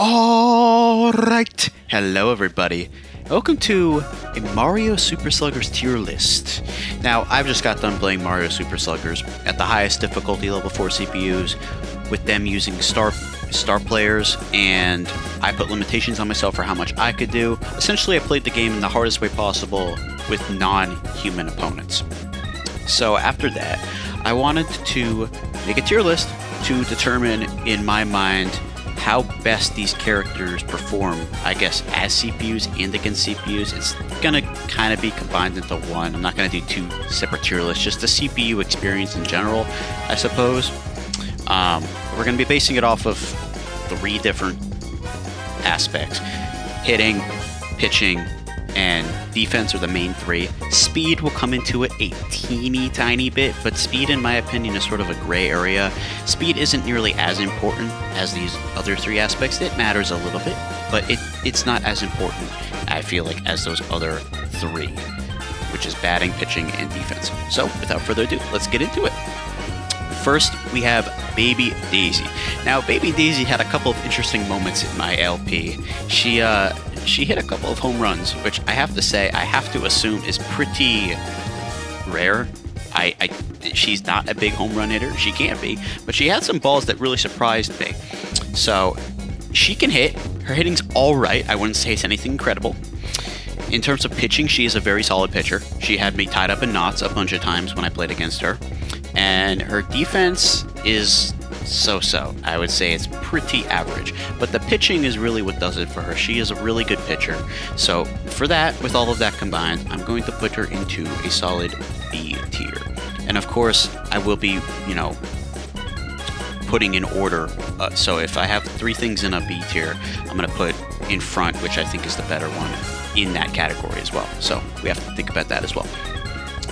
Alright, hello everybody. Welcome to a Mario Super Sluggers tier list. Now, I've just got done playing Mario Super Sluggers at the highest difficulty level for CPUs, with them using star players, and I put limitations on myself for how much I could do. Essentially, I played the game in the hardest way possible with non-human opponents. So after that, I wanted to make a tier list to determine, in my mind, how best these characters perform, I guess, as CPUs and against CPUs. It's gonna kind of be combined into one. I'm not gonna do two separate tier lists, just the CPU experience in general, I suppose. We're gonna be basing it off of 3 different aspects: hitting, pitching, and defense are the main 3. Speed will come into it a teeny tiny bit, but speed, in my opinion, is sort of a gray area. Speed isn't nearly as important as these other 3 aspects. It matters a little bit, but it's not as important, I feel like, as those other 3, which is batting, pitching, and defense. So, without further ado, let's get into it. First, we have Baby Daisy. Now, Baby Daisy had a couple of interesting moments in my LP. She hit a couple of home runs, which I have to say, I have to assume is pretty rare. She's not a big home run hitter. She can't be, but she had some balls that really surprised me. So she can hit. Her hitting's all right. I wouldn't say it's anything incredible. In terms of pitching, she is a very solid pitcher. She had me tied up in knots a bunch of times when I played against her. And her defense is so-so. I would say it's pretty average. But the pitching is really what does it for her. She is a really good pitcher. So for that, with all of that combined, I'm going to put her into a solid B tier. And of course, I will be, putting in order. So if I have 3 things in a B tier, I'm going to put in front, which I think is the better one, in that category as well. So we have to think about that as well.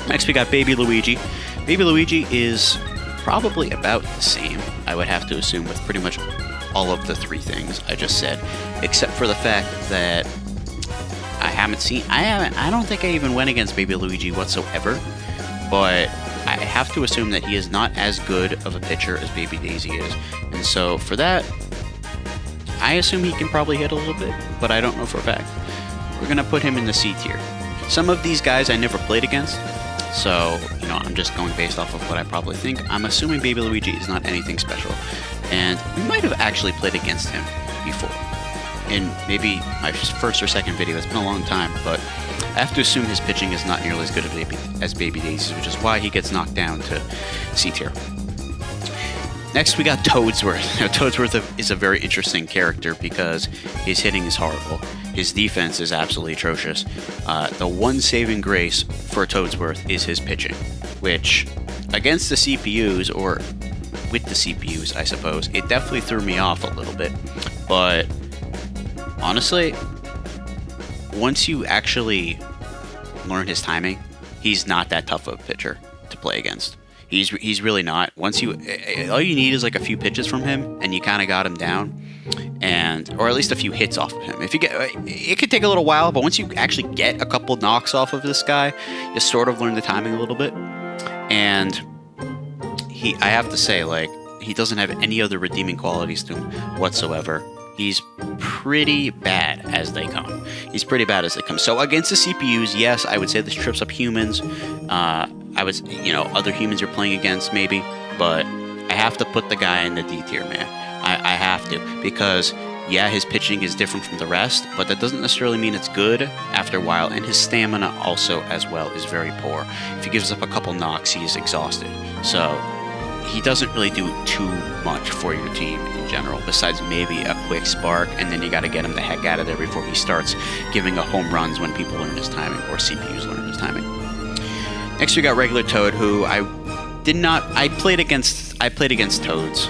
Next, we got Baby Luigi. Baby Luigi is probably about the same, I would have to assume, with pretty much all of the 3 things I just said, except for the fact that I don't think I even went against Baby Luigi whatsoever, but I have to assume that he is not as good of a pitcher as Baby Daisy is, and so for that, I assume he can probably hit a little bit, but I don't know for a fact. We're gonna put him in the C tier. Some of these guys I never played against, so, I'm just going based off of what I probably think. I'm assuming Baby Luigi is not anything special. And we might have actually played against him before. In maybe my first or second video. It's been a long time, but I have to assume his pitching is not nearly as good as Baby Daisy's, which is why he gets knocked down to C tier. Next, we got Toadsworth. Now, Toadsworth is a very interesting character because his hitting is horrible. His defense is absolutely atrocious. The one saving grace for Toadsworth is his pitching, which, against the CPUs, or with the CPUs, I suppose, it definitely threw me off a little bit. But, honestly, once you actually learn his timing, he's not that tough of a pitcher to play against. He's really not. All you need is like a few pitches from him, and you kind of got him down, or at least a few hits off of him. It could take a little while, but once you actually get a couple knocks off of this guy, you sort of learn the timing a little bit. And I have to say, he doesn't have any other redeeming qualities to him whatsoever. He's pretty bad as they come. So against the CPUs, yes, I would say this trips up humans. Other humans you're playing against, maybe, but I have to put the guy in the D tier, man. I have to, because, yeah, his pitching is different from the rest, but that doesn't necessarily mean it's good after a while, and his stamina also, as well, is very poor. If he gives up a couple knocks, he is exhausted. So he doesn't really do too much for your team in general, besides maybe a quick spark, and then you got to get him the heck out of there before he starts giving up home runs when people learn his timing, or CPUs learn his timing. Next, we got regular Toad, who I played against Toads.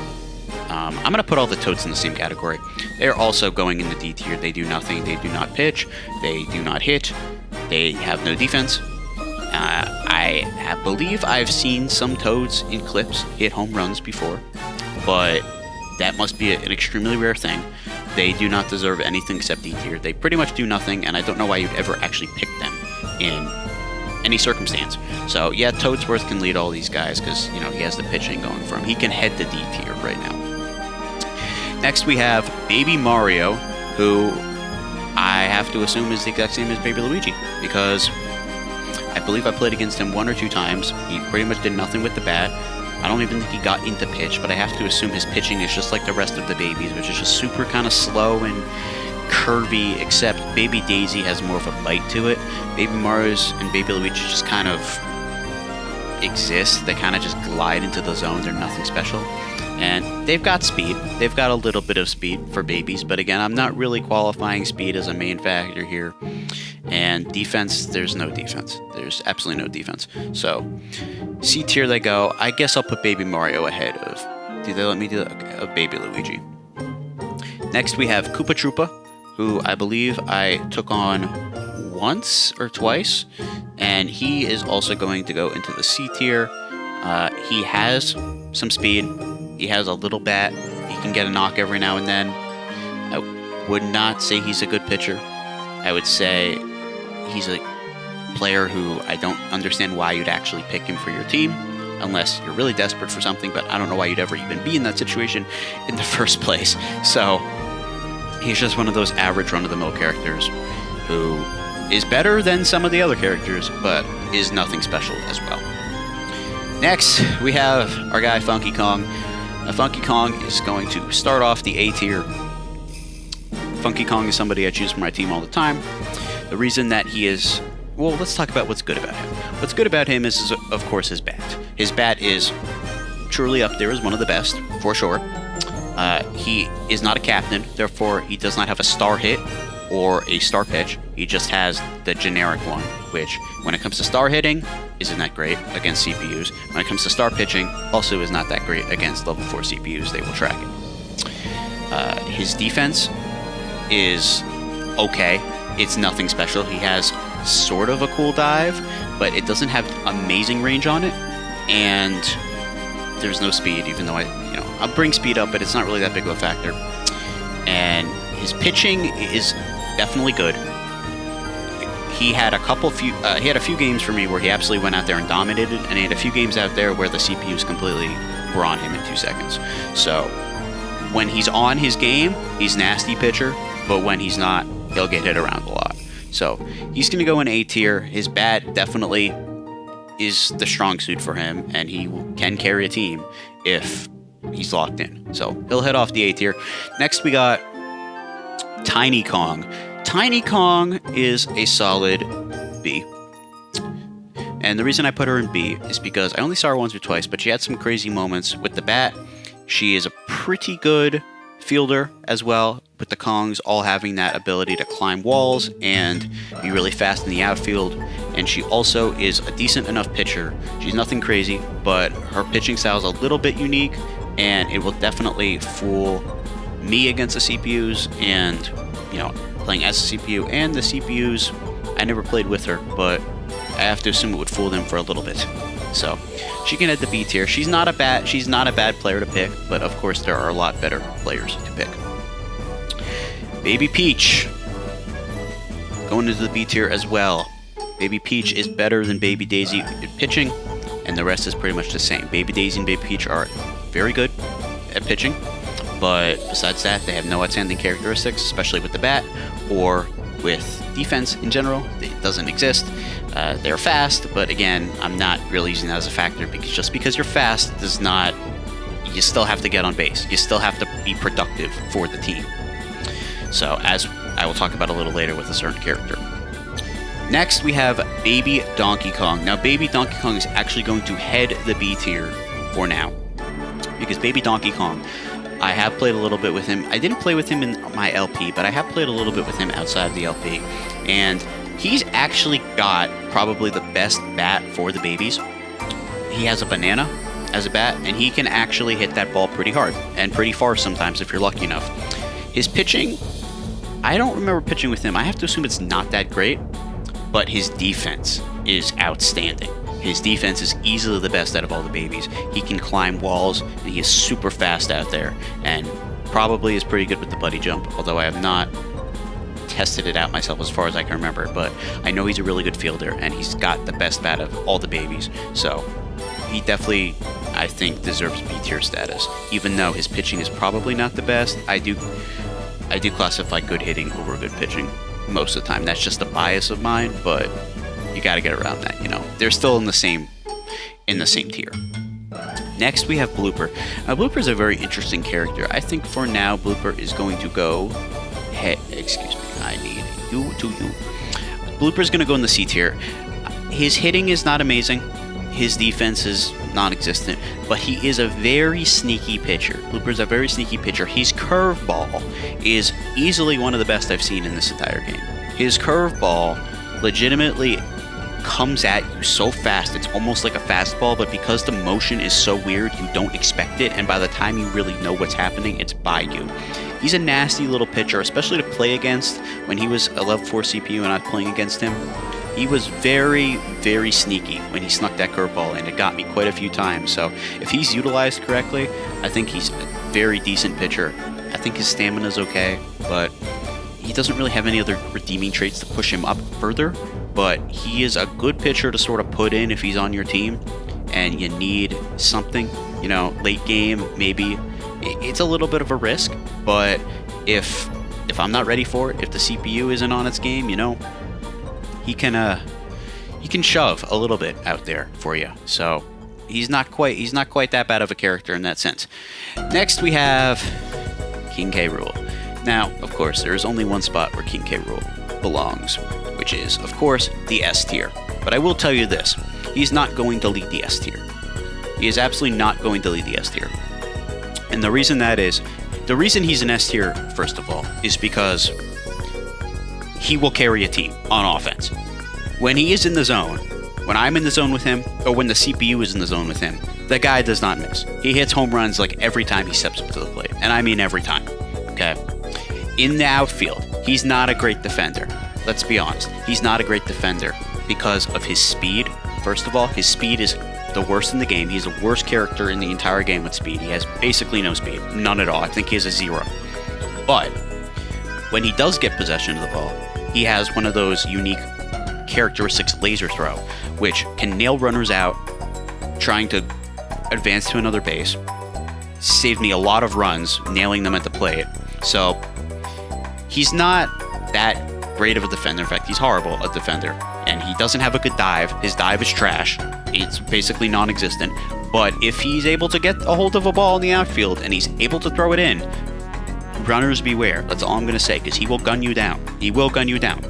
I'm going to put all the Toads in the same category. They're also going in the D tier. They do nothing. They do not pitch. They do not hit. They have no defense. I believe I've seen some Toads in clips hit home runs before, but that must be an extremely rare thing. They do not deserve anything except D tier. They pretty much do nothing, and I don't know why you'd ever actually pick them in any circumstance. So yeah, Toadsworth can lead all these guys because, he has the pitching going for him. He can head the D tier right now. Next we have Baby Mario, who I have to assume is the exact same as Baby Luigi, because I believe I played against him 1 or 2 times. He pretty much did nothing with the bat. I don't even think he got into pitch, but I have to assume his pitching is just like the rest of the babies, which is just super kind of slow and curvy, except Baby Daisy has more of a bite to it. Baby Mario's and Baby Luigi just kind of exist. They kind of just glide into the zone. They're nothing special. And they've got speed. They've got a little bit of speed for babies, but again, I'm not really qualifying speed as a main factor here. And defense, there's no defense. There's absolutely no defense. So, C tier they go. I guess I'll put Baby Mario ahead of... Do they let me do that? Okay, of Baby Luigi. Next we have Koopa Troopa, who I believe I took on once or twice. And he is also going to go into the C tier. He has some speed. He has a little bat. He can get a knock every now and then. I would not say he's a good pitcher. I would say he's a player who I don't understand why you'd actually pick him for your team, unless you're really desperate for something, but I don't know why you'd ever even be in that situation in the first place. So he's just one of those average run-of-the-mill characters who is better than some of the other characters, but is nothing special as well. Next, we have our guy Funky Kong. Funky Kong is going to start off the A tier. Funky Kong is somebody I choose for my team all the time. The reason that he is... Well, let's talk about what's good about him. What's good about him is of course, his bat. His bat is truly up there as one of the best, for sure. He is not a captain, therefore he does not have a star hit or a star pitch. He just has the generic one, which, when it comes to star hitting, isn't that great against CPUs. When it comes to star pitching, also is not that great against level 4 CPUs. They will track it. His defense is okay. It's nothing special. He has sort of a cool dive, but it doesn't have amazing range on it, and there's no speed, even though I'll bring speed up, but it's not really that big of a factor. And his pitching is definitely good. He had a few games for me where he absolutely went out there and dominated, and he had a few games out there where the CPUs completely were on him in 2 seconds. So when he's on his game, he's nasty pitcher, but when he's not, he'll get hit around a lot. So he's going to go in A tier. His bat definitely is the strong suit for him, and he can carry a team if he's locked in. So he'll head off the A tier. Next we got Tiny Kong. Tiny Kong is a solid B. And the reason I put her in B is because I only saw her once or twice, but she had some crazy moments with the bat. She is a pretty good fielder as well, with the Kongs all having that ability to climb walls and be really fast in the outfield. And she also is a decent enough pitcher. She's nothing crazy, but her pitching style is a little bit unique, and it will definitely fool me against the CPUs. And, playing as a CPU and the CPUs, I never played with her, but I have to assume it would fool them for a little bit. So she can head the B tier. She's not a bad player to pick, but of course there are a lot better players to pick. Baby Peach going into the B tier as well. Baby Peach is better than Baby Daisy at pitching, and the rest is pretty much the same. Baby Daisy and Baby Peach are very good at pitching, but besides that, they have no outstanding characteristics, especially with the bat or with defense in general. It doesn't exist. They're fast, but again, I'm not really using that as a factor, because just because you're fast does not... You still have to get on base. You still have to be productive for the team. So, as I will talk about a little later with a certain character. Next, we have Baby Donkey Kong. Now, Baby Donkey Kong is actually going to head the B tier for now, because Baby Donkey Kong, I have played a little bit with him. I didn't play with him in my LP, but I have played a little bit with him outside of the LP. And he's actually got probably the best bat for the babies. He has a banana as a bat, and he can actually hit that ball pretty hard and pretty far sometimes if you're lucky enough. His pitching, I don't remember pitching with him. I have to assume it's not that great, but his defense is outstanding. His defense is easily the best out of all the babies. He can climb walls, and he is super fast out there, and probably is pretty good with the buddy jump, although I have not tested it out myself as far as I can remember, but I know he's a really good fielder, and he's got the best bat of all the babies, so he definitely I think deserves B tier status. Even though his pitching is probably not the best, I do classify good hitting over good pitching most of the time. That's just a bias of mine, but you got to get around that, you know. They're still in the same tier. Next, we have Blooper. Now, Blooper is a very interesting character. I think for now, Blooper is going to go... excuse me, I need you to you. Blooper is going to go in the C tier. His hitting is not amazing. His defense is non-existent, but he is a very sneaky pitcher. Blooper's a very sneaky pitcher. His curveball is easily one of the best I've seen in this entire game. His curveball legitimately comes at you so fast, it's almost like a fastball, but because the motion is so weird, you don't expect it, and by the time you really know what's happening, it's by you. He's a nasty little pitcher, especially to play against. When he was a level 4 CPU and I was playing against him, he was very, very sneaky when he snuck that curveball in. It got me quite a few times, so if he's utilized correctly, I think he's a very decent pitcher. I think his stamina's okay, but he doesn't really have any other redeeming traits to push him up further. But he is a good pitcher to sort of put in if he's on your team and you need something, you know, late game, maybe. It's a little bit of a risk, but if I'm not ready for it, if the CPU isn't on its game, you know, he can shove a little bit out there for you. So he's not quite that bad of a character in that sense. Next we have King K. Rool. Now, of course, there is only one spot where King K. Rool belongs, which is, of course, the S tier. But I will tell you this, he's not going to lead the S tier. He is absolutely not going to lead the S tier. And the reason he's an S tier, first of all, is because he will carry a team on offense. When he is in the zone, when I'm in the zone with him, or when the CPU is in the zone with him, the guy does not miss. He hits home runs like every time he steps up to the plate. And I mean every time, okay? In the outfield, he's not a great defender. Let's be honest. He's not a great defender because of his speed. First of all, his speed is the worst in the game. He's the worst character in the entire game with speed. He has basically no speed. None at all. I think he has a 0. But when he does get possession of the ball, he has one of those unique characteristics, laser throw, which can nail runners out trying to advance to another base. Saved me a lot of runs, nailing them at the plate. So he's not that great of a defender. In fact, he's horrible a defender. And he doesn't have a good dive. His dive is trash. It's basically non-existent. But if he's able to get a hold of a ball in the outfield and he's able to throw it in, runners beware. That's all I'm going to say, because he will gun you down. He will gun you down.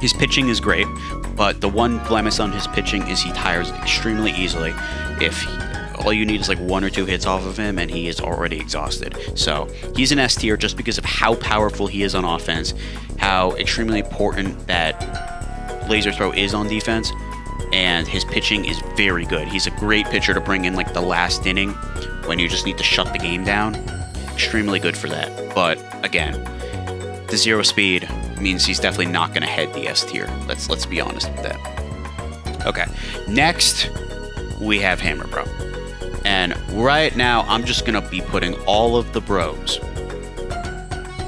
His pitching is great, but the one blemish on his pitching is he tires extremely easily. All you need is like 1 or 2 hits off of him and he is already exhausted. So he's an S tier just because of how powerful he is on offense, how extremely important that laser throw is on defense, and his pitching is very good. He's a great pitcher to bring in like the last inning when you just need to shut the game down. Extremely good for that. But again, the 0 speed means he's definitely not going to head the S tier. Let's be honest with that. Okay, next we have Hammer Bro. And right now, I'm just going to be putting all of the bros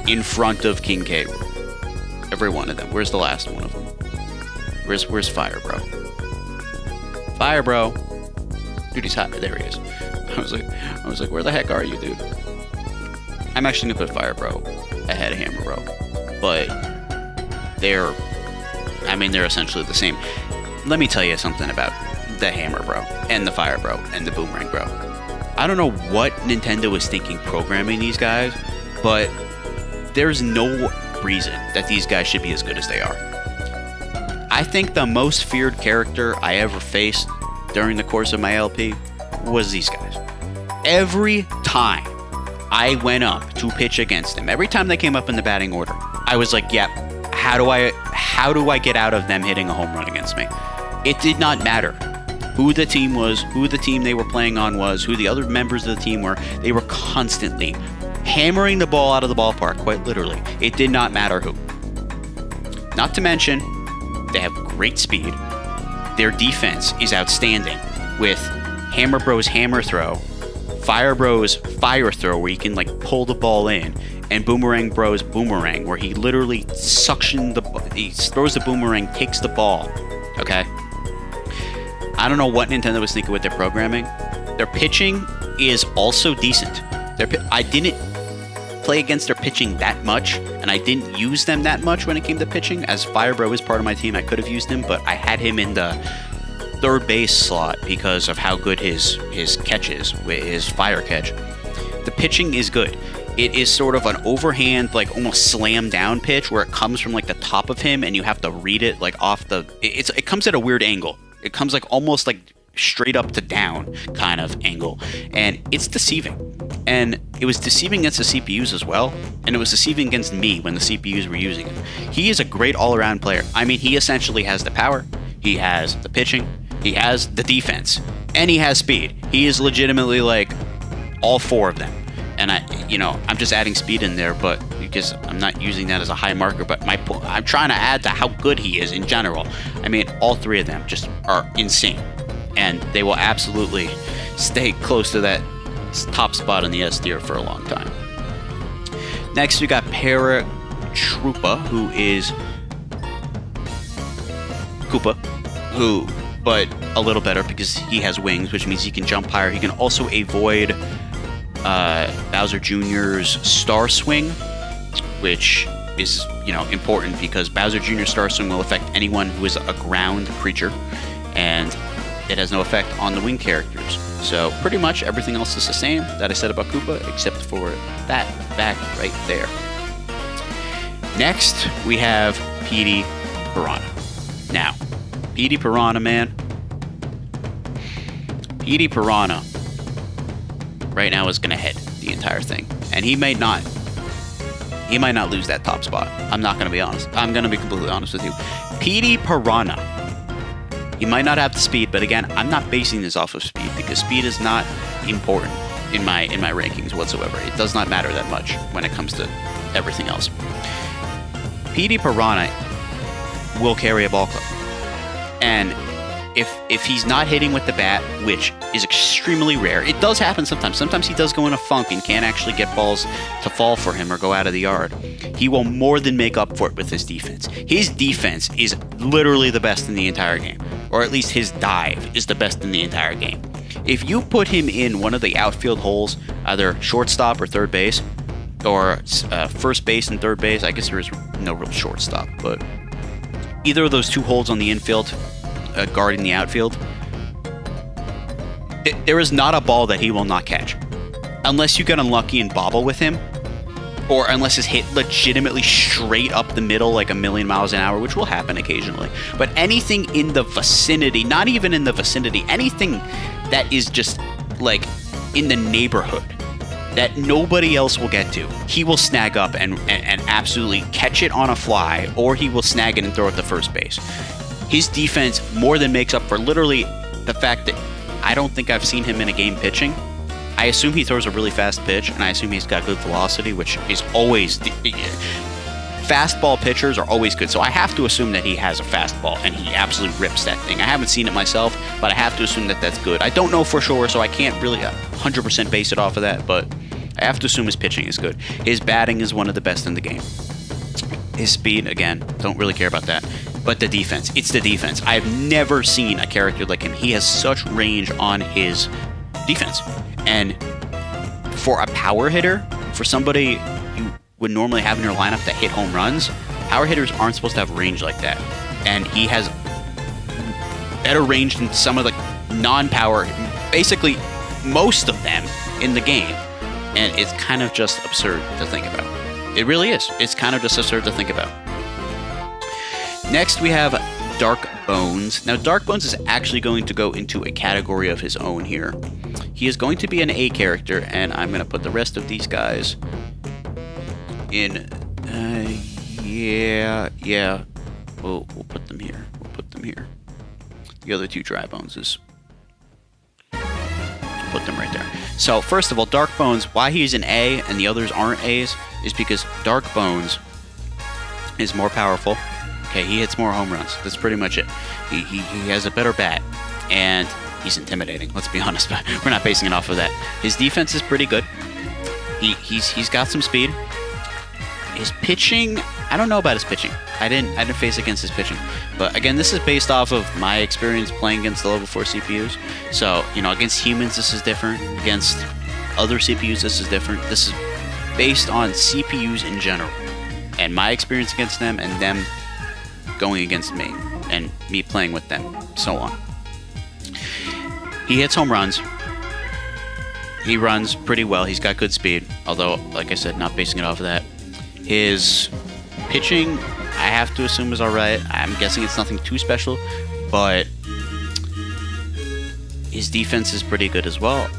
in front of King K. Every one of them. Where's the last one of them? Where's Fire Bro? Fire Bro. Dude, he's hot. There he is. I was like, where the heck are you, dude? I'm actually going to put Fire Bro ahead of Hammer Bro. But they're essentially the same. Let me tell you something about the Hammer Bro and the Fire Bro and the Boomerang Bro. I don't know what Nintendo was thinking programming these guys, but there's no reason that these guys should be as good as they are. I think the most feared character I ever faced during the course of my LP was these guys. Every time I went up to pitch against them, every time they came up in the batting order, I was like, yep, how do I get out of them hitting a home run against me? It did not matter who the team was, who the team they were playing on was, who the other members of the team were. They were constantly hammering the ball out of the ballpark, quite literally. It did not matter who. Not to mention, they have great speed. Their defense is outstanding with Hammer Bro's hammer throw, Fire Bro's fire throw where he can like pull the ball in, and Boomerang Bro's boomerang where he literally he throws the boomerang, takes the ball. Okay? I don't know what Nintendo was thinking with their programming. Their pitching is also decent. I didn't play against their pitching that much, and I didn't use them that much when it came to pitching. As Firebro is part of my team, I could have used him, but I had him in the third base slot because of how good his catch is, his fire catch. The pitching is good. It is sort of an overhand, like almost slam down pitch where it comes from like the top of him and you have to read it like off the... It comes at a weird angle. It comes like almost like straight up to down kind of angle, and it's deceiving. And it was deceiving against the CPUs as well, and it was deceiving against me when the CPUs were using him. He is a great all-around player. I mean, he essentially has the power, he has the pitching, he has the defense, and he has speed. He is legitimately like all four of them. And I'm just adding speed in there, but because I'm not using that as a high marker, but I'm trying to add to how good he is in general. I mean, all three of them just are insane, and they will absolutely stay close to that top spot in the S tier for a long time. Next, we got Paratroopa, who is Koopa, but a little better because he has wings, which means he can jump higher. He can also avoid Bowser Jr.'s Star Swing, which is important because Bowser Jr.'s Star Swing will affect anyone who is a ground creature, and it has no effect on the wing characters. So pretty much everything else is the same that I said about Koopa, except for that back right there. Next, we have PD Piranha. Now, PD Piranha, man. PD Piranha right now is going to head the entire thing. And he might not lose that top spot. I'm not going to be honest. I'm going to be completely honest with you. PD Piranha. He might not have the speed, but again, I'm not basing this off of speed because speed is not important in my rankings whatsoever. It does not matter that much when it comes to everything else. PD Piranha will carry a ball club. And if he's not hitting with the bat, which is extremely rare, it does happen sometimes. Sometimes he does go in a funk and can't actually get balls to fall for him or go out of the yard. He will more than make up for it with his defense. His defense is literally the best in the entire game, or at least his dive is the best in the entire game. If you put him in one of the outfield holes, either shortstop or third base, or first base and third base, I guess there is no real shortstop, but either of those two holes on the infield, guarding the outfield, there is not a ball that he will not catch. Unless you get unlucky and bobble with him, or unless it's hit legitimately straight up the middle like a million miles an hour, which will happen occasionally. But anything in the vicinity, not even in the vicinity, anything that is just like in the neighborhood that nobody else will get to, he will snag up and absolutely catch it on a fly, or he will snag it and throw it to first base. His defense more than makes up for literally the fact that I don't think I've seen him in a game pitching. I assume he throws a really fast pitch, and I assume he's got good velocity, which is always... Fastball pitchers are always good, so I have to assume that he has a fastball, and he absolutely rips that thing. I haven't seen it myself, but I have to assume that that's good. I don't know for sure, so I can't really 100% base it off of that, but I have to assume his pitching is good. His batting is one of the best in the game. His speed, again, don't really care about that. But the defense, it's the defense. I've never seen a character like him. He has such range on his defense. And for a power hitter, for somebody you would normally have in your lineup that hit home runs, power hitters aren't supposed to have range like that. And he has better range than some of the non-power, basically most of them in the game. And it's kind of just absurd to think about. It really is. It's kind of just absurd to think about. Next, we have Dark Bones. Now, Dark Bones is actually going to go into a category of his own here. He is going to be an A character, and I'm going to put the rest of these guys in... yeah. We'll put them here. The other two Dry Boneses. Put them right there. So, first of all, Dark Bones, why he's an A and the others aren't A's is because Dark Bones is more powerful. Okay, he hits more home runs. That's pretty much it. He has a better bat, and he's intimidating. Let's be honest, but we're not basing it off of that. His defense is pretty good. He's got some speed. His pitching, I don't know about his pitching. I didn't face against his pitching. But again, this is based off of my experience playing against the level 4 CPUs. So, you know, against humans this is different. Against other CPUs this is different. This is based on CPUs in general. And my experience against them and them going against me. And me playing with them. So on. He hits home runs. He runs pretty well. He's got good speed. Although, like I said, not basing it off of that. His pitching, I have to assume, is alright. I'm guessing it's nothing too special. But his defense is pretty good as well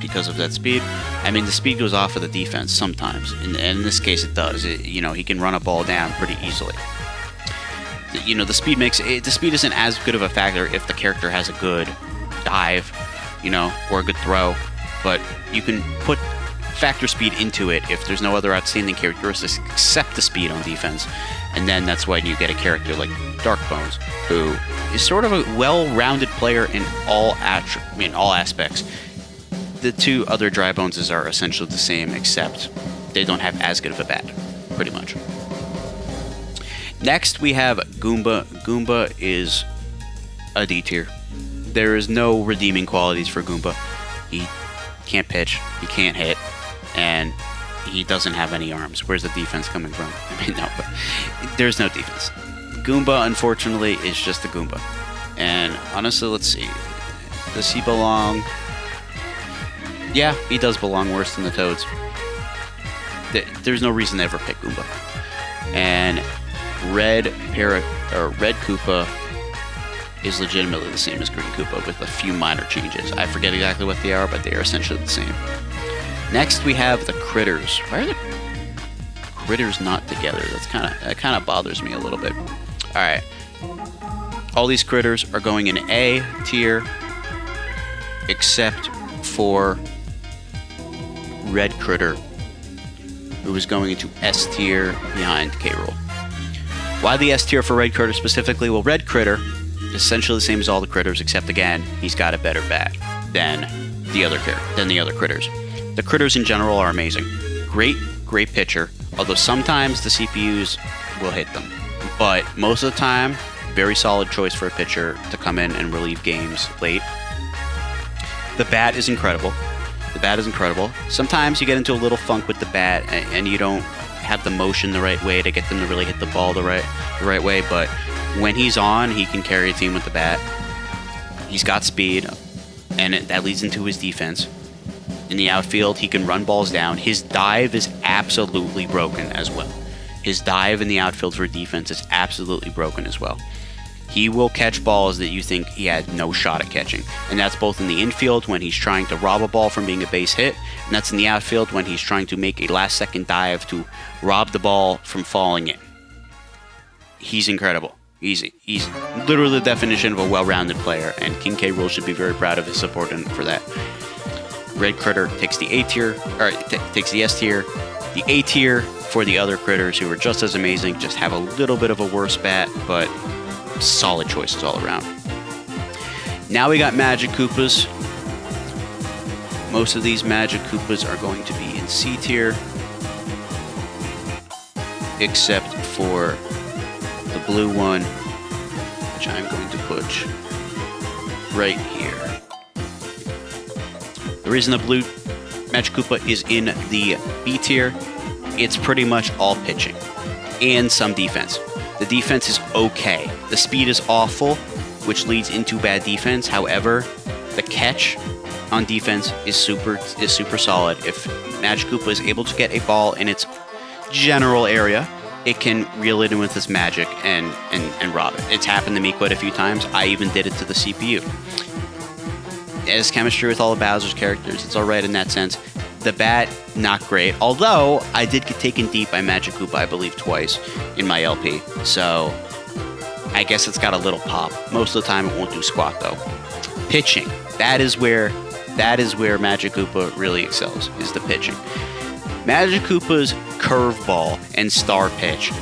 because of that speed. I mean, the speed goes off of the defense sometimes. And in this case, it does. You know, he can run a ball down pretty easily. You know, the speed makes it, the speed isn't as good of a factor if the character has a good dive, you know, or a good throw. But you can put factor speed into it if there's no other outstanding characteristics except the speed on defense. And then that's when you get a character like Darkbones, who is sort of a well-rounded player in all aspects. The two other Dry Boneses are essentially the same, except they don't have as good of a bat, pretty much. Next, we have Goomba. Goomba is a D tier. There is no redeeming qualities for Goomba. He can't pitch, he can't hit, and he doesn't have any arms. Where's the defense coming from? I mean, no, but there's no defense. Goomba, unfortunately, is just a Goomba. And honestly, let's see. Does he belong? Yeah, he does belong worse than the Toads. There's no reason to ever pick Goomba. And Red Koopa is legitimately the same as Green Koopa with a few minor changes. I forget exactly what they are, but they are essentially the same. Next, we have the Critters. Why are the Critters not together? That kind of bothers me a little bit. All right, all these Critters are going in A tier, except for Red Critter, who is going into S tier behind K-Rool. Why the S tier for Red Critter specifically? Well, Red Critter is essentially the same as all the critters, except again, he's got a better bat than the other critters. The critters in general are amazing. Great pitcher, although sometimes the CPUs will hit them. But most of the time, very solid choice for a pitcher to come in and relieve games late. The bat is incredible. Sometimes you get into a little funk with the bat and you don't have the motion the right way to get them to really hit the ball the right way, but when he's on, he can carry a team with the bat. He's got speed, and that leads into his defense. In the outfield, he can run balls down. His dive is absolutely broken as well. His dive in the outfield for defense is absolutely broken as well. He will catch balls that you think he had no shot at catching. And that's both in the infield when he's trying to rob a ball from being a base hit, and that's in the outfield when he's trying to make a last-second dive to rob the ball from falling in. He's incredible. He's literally the definition of a well-rounded player, and King K. Rool should be very proud of his support for that. Red Critter takes the A tier, or takes the S tier. The A tier for the other critters who are just as amazing, just have a little bit of a worse bat, but solid choices all around. Now we got Magic Koopas. Most of these Magic Koopas are going to be in C tier, except for the blue one, which I'm going to put right here. The reason the blue Magic Koopa is in the B tier, it's pretty much all pitching and some defense. The defense is okay. The speed is awful, which leads into bad defense. However, the catch on defense is super solid. If Magic Koopa is able to get a ball in its general area, it can reel it in with its magic and rob it. It's happened to me quite a few times. I even did it to the CPU. As chemistry with all of Bowser's characters, it's alright in that sense. The bat, not great. Although, I did get taken deep by Magic Koopa, I believe, twice in my LP. So, I guess it's got a little pop. Most of the time, it won't do squat, though. Pitching. That is where Magic Koopa really excels, is the pitching. Magic Koopa's curveball and star pitch,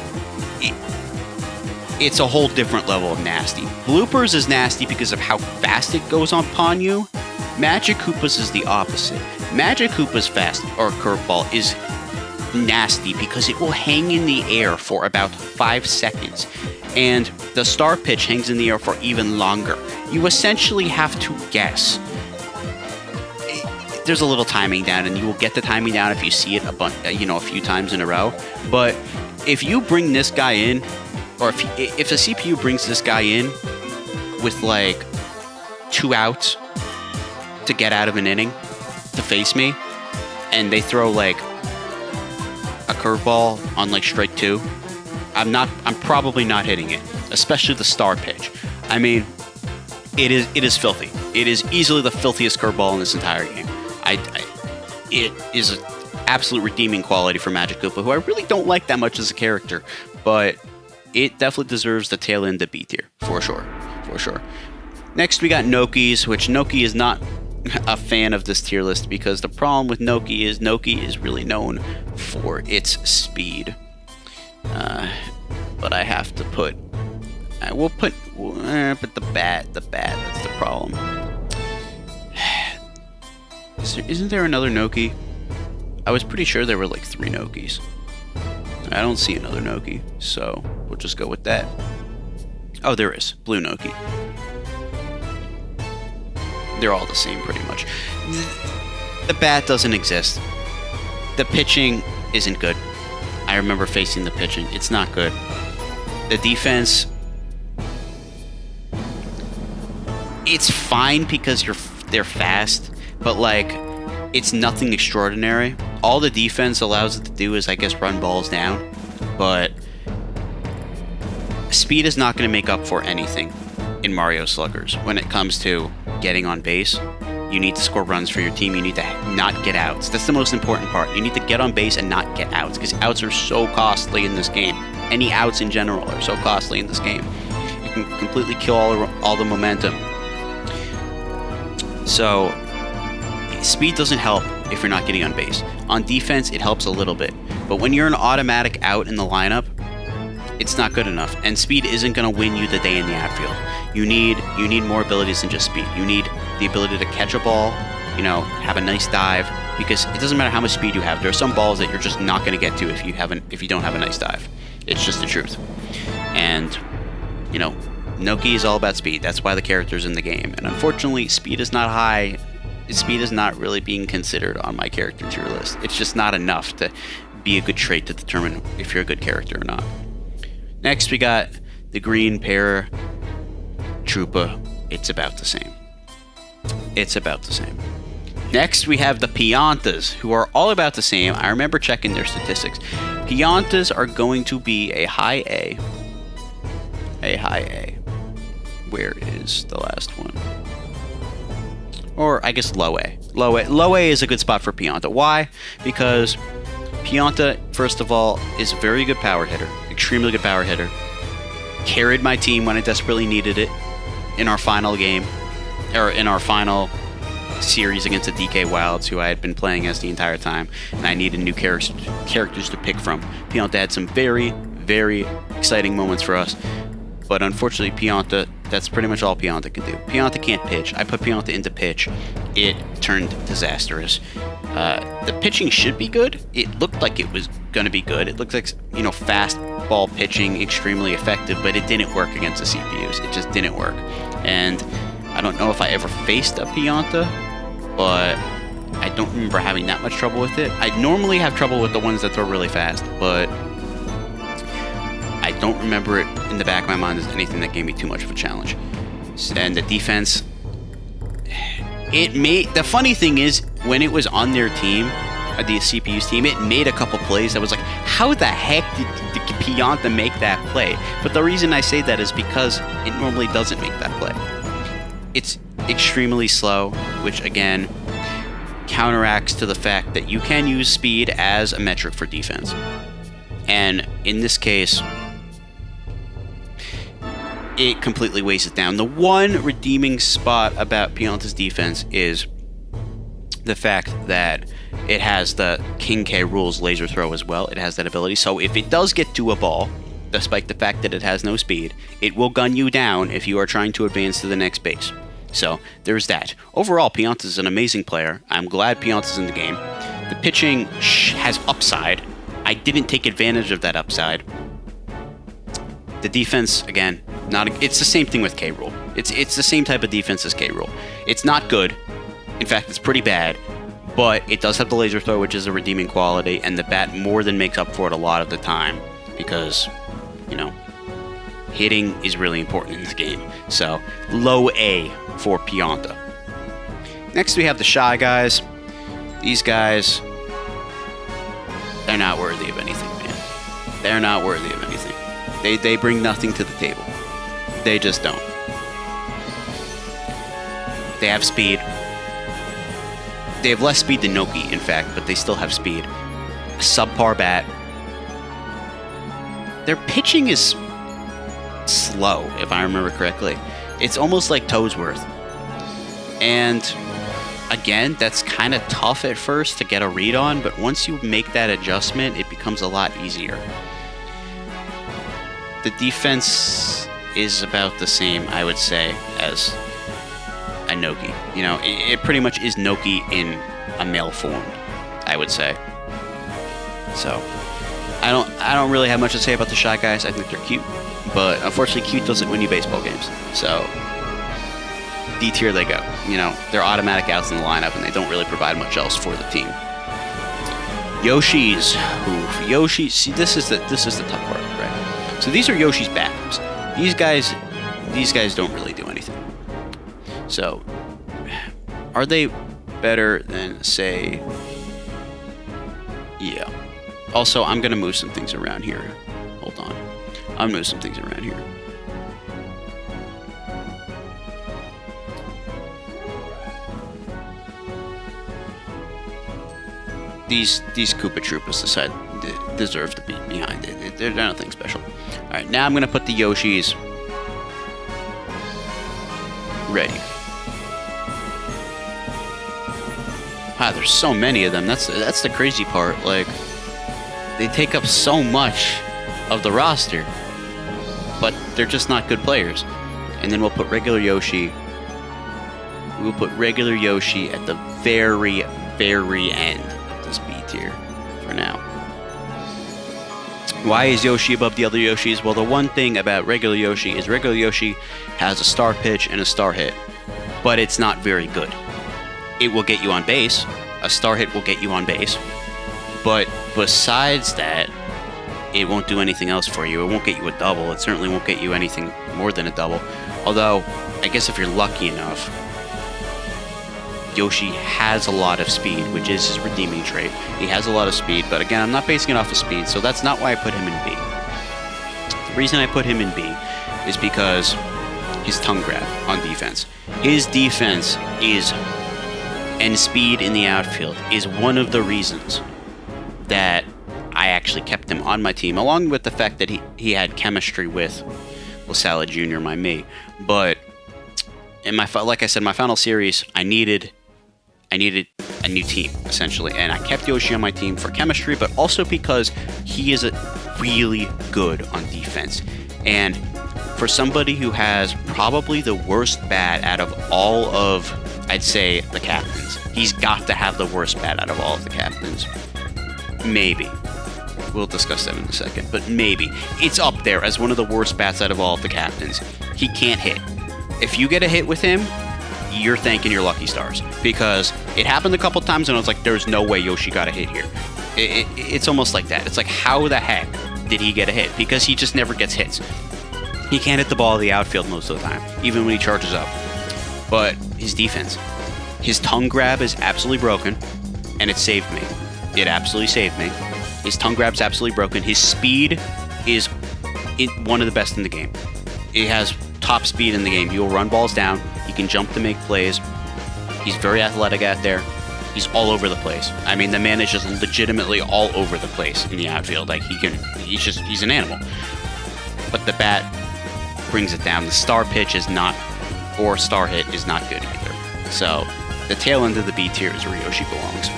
it's a whole different level of nasty. Bloopers is nasty because of how fast it goes upon you. Magic Koopa's is the opposite. Magic Koopa's fast or curveball is nasty because it will hang in the air for about 5 seconds, and the star pitch hangs in the air for even longer. You essentially have to guess. There's a little timing down, and you will get the timing down if you see it a few times in a row. But if you bring this guy in, or if the CPU brings this guy in with like 2 outs to get out of an inning to face me, and they throw like a curveball on like strike 2, I'm probably not hitting it, especially the star pitch. I mean, it is filthy. It is easily the filthiest curveball in this entire game. It is an absolute redeeming quality for Magic Koopa, who I really don't like that much as a character, but it definitely deserves the tail end of B tier, for sure. Next, we got Noki's, which Noki is not a fan of this tier list because the problem with Noki is really known for its speed. But I have to put... we'll put the bat, that's the problem. Isn't there another Noki? I was pretty sure there were like 3 Nokis. I don't see another Noki, so we'll just go with that. Oh, there is. Blue Noki. They're all the same, pretty much. The bat doesn't exist. The pitching isn't good. I remember facing the pitching. It's not good. The defense... it's fine because they're fast, but like, it's nothing extraordinary. All the defense allows it to do is, I guess, run balls down, but speed is not going to make up for anything in Mario Sluggers when it comes to getting on base. You need to score runs for your team. You need to not get outs. That's the most important part. You need to get on base and not get outs, because outs are so costly in this game. Any outs in general are so costly in this game. You can completely kill all the momentum. So, speed doesn't help if you're not getting on base. On defense, it helps a little bit. But when you're an automatic out in the lineup, it's not good enough. And speed isn't going to win you the day in the outfield. You need more abilities than just speed. You need the ability to catch a ball, have a nice dive, because it doesn't matter how much speed you have. There are some balls that you're just not going to get to if you don't have a nice dive. It's just the truth. And, Noki is all about speed. That's why the character's in the game. And unfortunately, speed is not high. Speed is not really being considered on my character tier list. It's just not enough to be a good trait to determine if you're a good character or not. Next, we got the green Paratroopa. It's about the same. Next, we have the Piantas, who are all about the same. I remember checking their statistics. Piantas are going to be a high A. Where is the last one? Or I guess low A. Low A is a good spot for Pianta. Why? Because Pianta, first of all, is a very good power hitter. Extremely good power hitter. Carried my team when I desperately needed it in our final game, or in our final series against the DK Wilds, who I had been playing as the entire time, and I needed new characters to pick from. Pianta had some very, very exciting moments for us. But unfortunately, Pianta, that's pretty much all Pianta can do. Pianta can't pitch. I put Pianta into pitch. It turned disastrous. The pitching should be good. It looked like it was going to be good. It looked like, fast ball pitching, extremely effective, but it didn't work against the CPUs. It just didn't work. And I don't know if I ever faced a Pianta, but I don't remember having that much trouble with it. I normally have trouble with the ones that throw really fast, but I don't remember it in the back of my mind as anything that gave me too much of a challenge. And the defense, the funny thing is, when it was on their team, the CPU's team, it made a couple plays that was like, how the heck did Pianta make that play? But the reason I say that is because it normally doesn't make that play. It's extremely slow, which again counteracts to the fact that you can use speed as a metric for defense. And in this case, it completely weighs it down. The one redeeming spot about Pianta's defense is the fact that it has the King K rules laser throw as well. It has that ability. So if it does get to a ball, despite the fact that it has no speed, it will gun you down if you are trying to advance to the next base. So there's that. Overall, Pianta is an amazing player. I'm glad Pianta's in the game. The pitching has upside. I didn't take advantage of that upside. The defense, again, it's the same thing with K. Rool. It's the same type of defense as K. Rool. It's not good. In fact, it's pretty bad. But it does have the laser throw, which is a redeeming quality, and the bat more than makes up for it a lot of the time. Because, you know, hitting is really important in this game. So, low A for Pianta. Next we have the Shy Guys. These guys, they're not worthy of anything, man. They're not worthy of anything. They bring nothing to the table. They just don't. They have speed. They have less speed than Noki, in fact, but they still have speed. A subpar bat. Their pitching is slow, if I remember correctly. It's almost like Toesworth. And again, that's kind of tough at first to get a read on, but once you make that adjustment, it becomes a lot easier. The defense is about the same, I would say, as a Noki. You know, it pretty much is Noki in a male form, I would say. So, I don't really have much to say about the Shy Guys. I think they're cute, but unfortunately, cute doesn't win you baseball games. So, D tier they go. You know, they're automatic outs in the lineup, and they don't really provide much else for the team. Yoshi's. Oof, Yoshi. See, this is the tough part, right? So these are Yoshi's backups. These guys don't really do anything. So, are they better than, say... Yeah. Also, I'm going to move some things around here. Hold on. I'm going to move some things around here. These Koopa Troopas deserve to be behind it. They're nothing special. Alright, now I'm going to put the Yoshis ready. Wow, there's so many of them. That's the crazy part. Like, they take up so much of the roster, but they're just not good players. And then we'll put regular Yoshi. We'll put regular Yoshi at the very, very end of this B tier for now. Why is Yoshi above the other Yoshis? Well, the one thing about regular Yoshi is regular Yoshi has a star pitch and a star hit, but it's not very good. It will get you on base. A star hit will get you on base. But besides that, it won't do anything else for you. It won't get you a double. It certainly won't get you anything more than a double. Although, I guess if you're lucky enough, Yoshi has a lot of speed, which is his redeeming trait. He has a lot of speed, but again, I'm not basing it off of speed, so that's not why I put him in B. The reason I put him in B is because his tongue grab on defense. His defense is, and speed in the outfield, is one of the reasons that I actually kept him on my team, along with the fact that he had chemistry with LaSalle Jr., my mate. But in my, like I said, my final series, I needed a new team, essentially, and I kept Yoshi on my team for chemistry, but also because he is really good on defense. And for somebody who has probably the worst bat out of all of, I'd say, the captains, he's got to have the worst bat out of all of the captains. Maybe. We'll discuss that in a second, but maybe. It's up there as one of the worst bats out of all of the captains. He can't hit. If you get a hit with him, you're thanking your lucky stars, because it happened a couple times and I was like, there's no way Yoshi got a hit here. It's almost like that. It's like, how the heck did he get a hit? Because he just never gets hits. He can't hit the ball in the outfield most of the time, even when he charges up. But his defense, his tongue grab is absolutely broken, and it saved me. It absolutely saved me. His tongue grab's absolutely broken. His speed is one of the best in the game. It has top speed in the game. He will run balls down. He can jump to make plays. He's very athletic out there. He's all over the place. I mean, the man is just legitimately all over the place in the outfield. Like, he's an animal. But the bat brings it down. The star pitch is not, or star hit is not good either. So, the tail end of the B tier is where Yoshi belongs.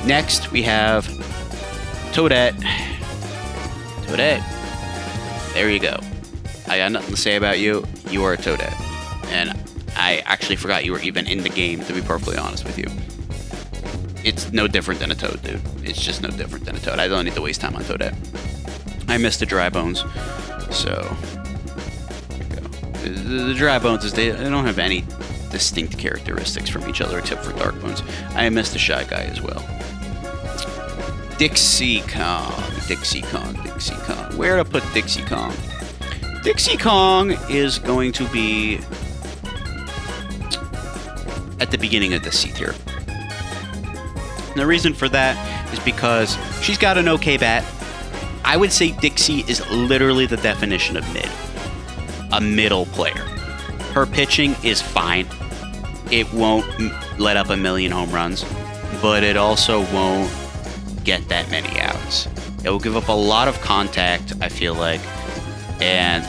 Next, we have Toadette. Toadette. There you go. I got nothing to say about you. You are a Toadette. And I actually forgot you were even in the game, to be perfectly honest with you. it's no different than a Toad, dude. It's just no different than a Toad. I don't need to waste time on Toadette. I missed the Dry Bones, so here we go. The Dry Bones is they don't have any distinct characteristics from each other except for Dark Bones. I missed the Shy Guy as well. Dixie Kong. Where to put Dixie Kong? Dixie Kong is going to be at the beginning of the C tier. And the reason for that is because she's got an okay bat. I would say Dixie is literally the definition of mid. A middle player. Her pitching is fine. It won't let up a million home runs, but it also won't get that many outs. It will give up a lot of contact, I feel like, and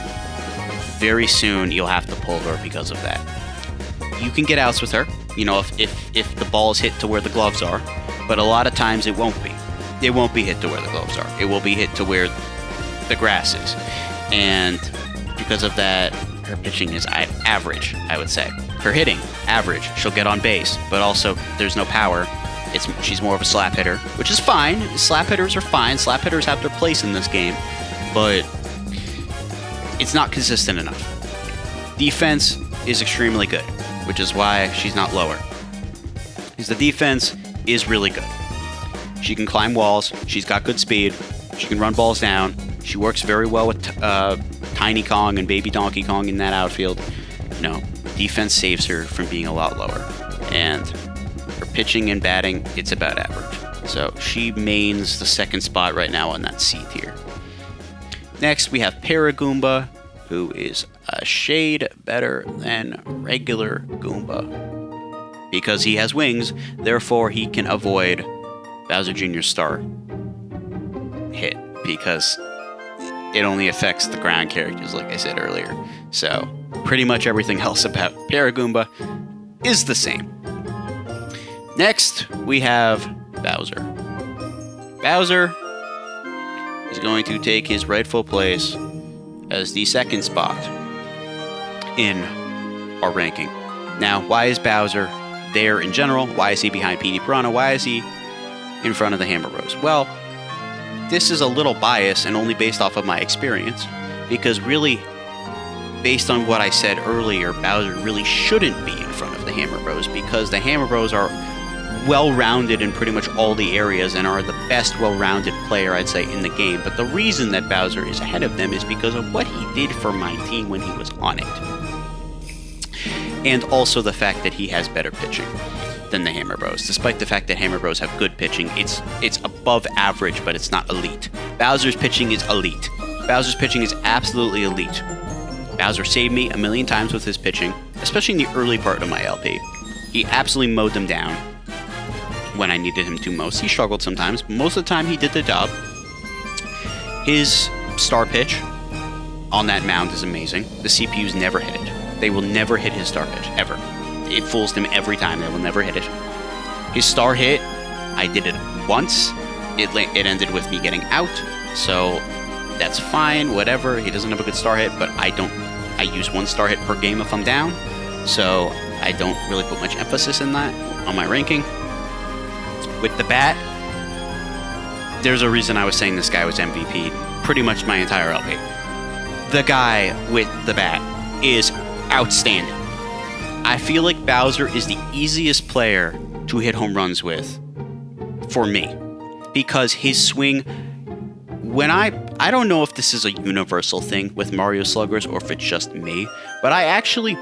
very soon you'll have to pull her because of that. You can get outs with her, you know, if the ball is hit to where the gloves are, but a lot of times it won't be. It won't be hit to where the gloves are. It will be hit to where the grass is. And because of that, her pitching is average, I would say. Her hitting, average. She'll get on base, but also there's no power. She's more of a slap hitter, which is fine. Slap hitters are fine. Slap hitters have their place in this game, but it's not consistent enough. Defense is extremely good, which is why she's not lower. Because the defense is really good. She can climb walls. She's got good speed. She can run balls down. She works very well with Tiny Kong and Baby Donkey Kong in that outfield. No, defense saves her from being a lot lower. And her pitching and batting, it's about average. So she mains the second spot right now on that C tier. Next, we have Paragoomba, who is a shade better than regular Goomba. Because he has wings, therefore he can avoid Bowser Jr.'s star hit, because it only affects the ground characters, like I said earlier. So pretty much everything else about Paragoomba is the same. Next, we have Bowser. Bowser is going to take his rightful place as the second spot in our ranking. Now, why is Bowser there in general? Why is he behind PD Piranha? Why is he in front of the Hammer Bros? Well, this is a little biased and only based off of my experience, because really, based on what I said earlier, Bowser really shouldn't be in front of the Hammer Bros, because the Hammer Bros are well-rounded in pretty much all the areas and are the best well-rounded player, I'd say, in the game. But the reason that Bowser is ahead of them is because of what he did for my team when he was on it. And also the fact that he has better pitching than the Hammer Bros. Despite the fact that Hammer Bros have good pitching, it's above average, but it's not elite. Bowser's pitching is elite. Bowser's pitching is absolutely elite. Bowser saved me a million times with his pitching, especially in the early part of my LP. He absolutely mowed them down when I needed him to most. He struggled sometimes, but most of the time he did the job. His star pitch on that mound is amazing. The CPUs never hit it. They will never hit his star pitch, ever. It fools them every time. They will never hit it. His star hit, I did it once. It ended with me getting out, so that's fine, whatever. He doesn't have a good star hit, but I use one star hit per game if I'm down, so I don't really put much emphasis in that on my ranking. With the bat, there's a reason I was saying this guy was MVP pretty much my entire LP. The guy with the bat is outstanding. I feel like Bowser is the easiest player to hit home runs with for me, because his swing, when I don't know if this is a universal thing with Mario Sluggers or if it's just me, but I actually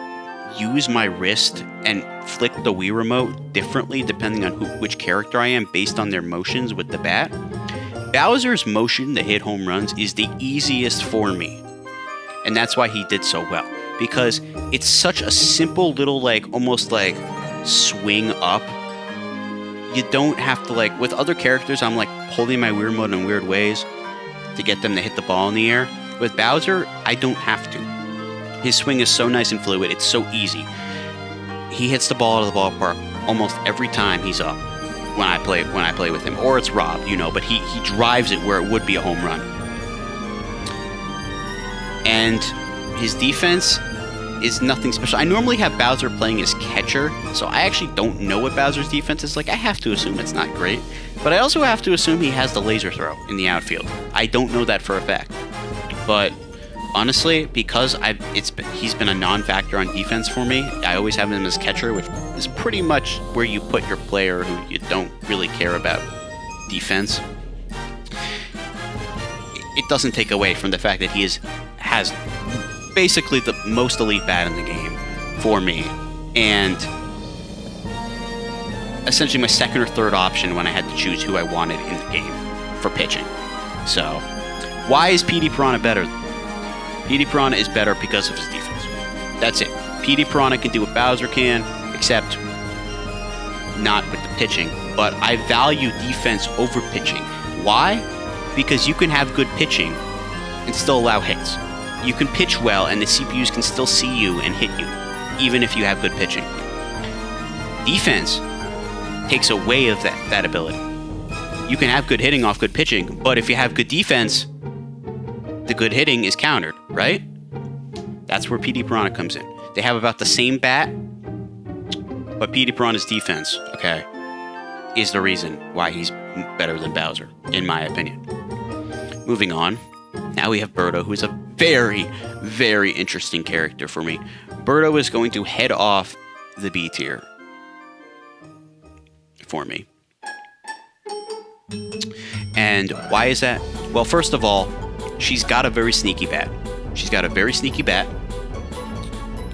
use my wrist and flick the Wii remote differently depending on which character I am based on their motions with the bat. Bowser's motion to hit home runs is the easiest for me, and that's why he did so well, because it's such a simple little, like, almost like swing up. You don't have to, like, with other characters, I'm like holding my Wii remote in weird ways to get them to hit the ball in the air. With Bowser, I don't have to. His swing is so nice and fluid, it's so easy. He hits the ball out of the ballpark almost every time he's up when I play with him. Or it's Rob, you know, but he drives it where it would be a home run. And his defense is nothing special. I normally have Bowser playing as catcher, so I actually don't know what Bowser's defense is like. I have to assume it's not great, but I also have to assume he has the laser throw in the outfield. I don't know that for a fact, but honestly, because he's been a non-factor on defense for me, I always have him as catcher, which is pretty much where you put your player who you don't really care about defense. It doesn't take away from the fact that he has basically the most elite bat in the game for me, and essentially my second or third option when I had to choose who I wanted in the game for pitching. So, why is PD Piranha better? PD Piranha is better because of his defense. That's it. PD Piranha can do what Bowser can, except not with the pitching, but I value defense over pitching. Why? Because you can have good pitching and still allow hits. You can pitch well and the CPUs can still see you and hit you, even if you have good pitching. Defense takes away of that ability. You can have good hitting off good pitching, but if you have good defense, the good hitting is countered, right? That's where PD Piranha comes in. They have about the same bat, but PD Piranha's defense, okay, is the reason why he's better than Bowser, in my opinion. Moving on, now we have Birdo, who is a very, very interesting character for me. Birdo is going to head off the B tier for me. And why is that? Well, first of all, she's got a very sneaky bat.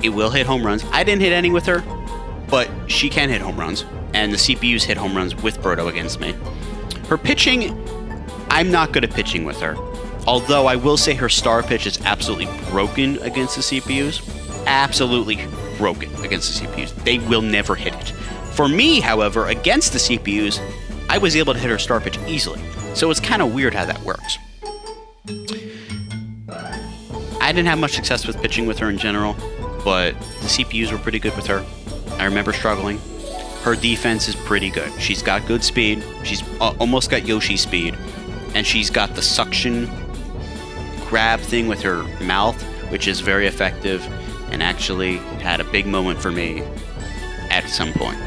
It will hit home runs. I didn't hit any with her, but she can hit home runs. And the CPUs hit home runs with Birdo against me. Her pitching, I'm not good at pitching with her. Although I will say her star pitch is absolutely broken against the CPUs. Absolutely broken against the CPUs. They will never hit it. For me, however, against the CPUs, I was able to hit her star pitch easily. So it's kind of weird how that works. I didn't have much success with pitching with her in general, but the CPUs were pretty good with her. I remember struggling. Her defense is pretty good. She's got good speed. She's almost got Yoshi's speed. And she's got the suction grab thing with her mouth, which is very effective and actually had a big moment for me at some point.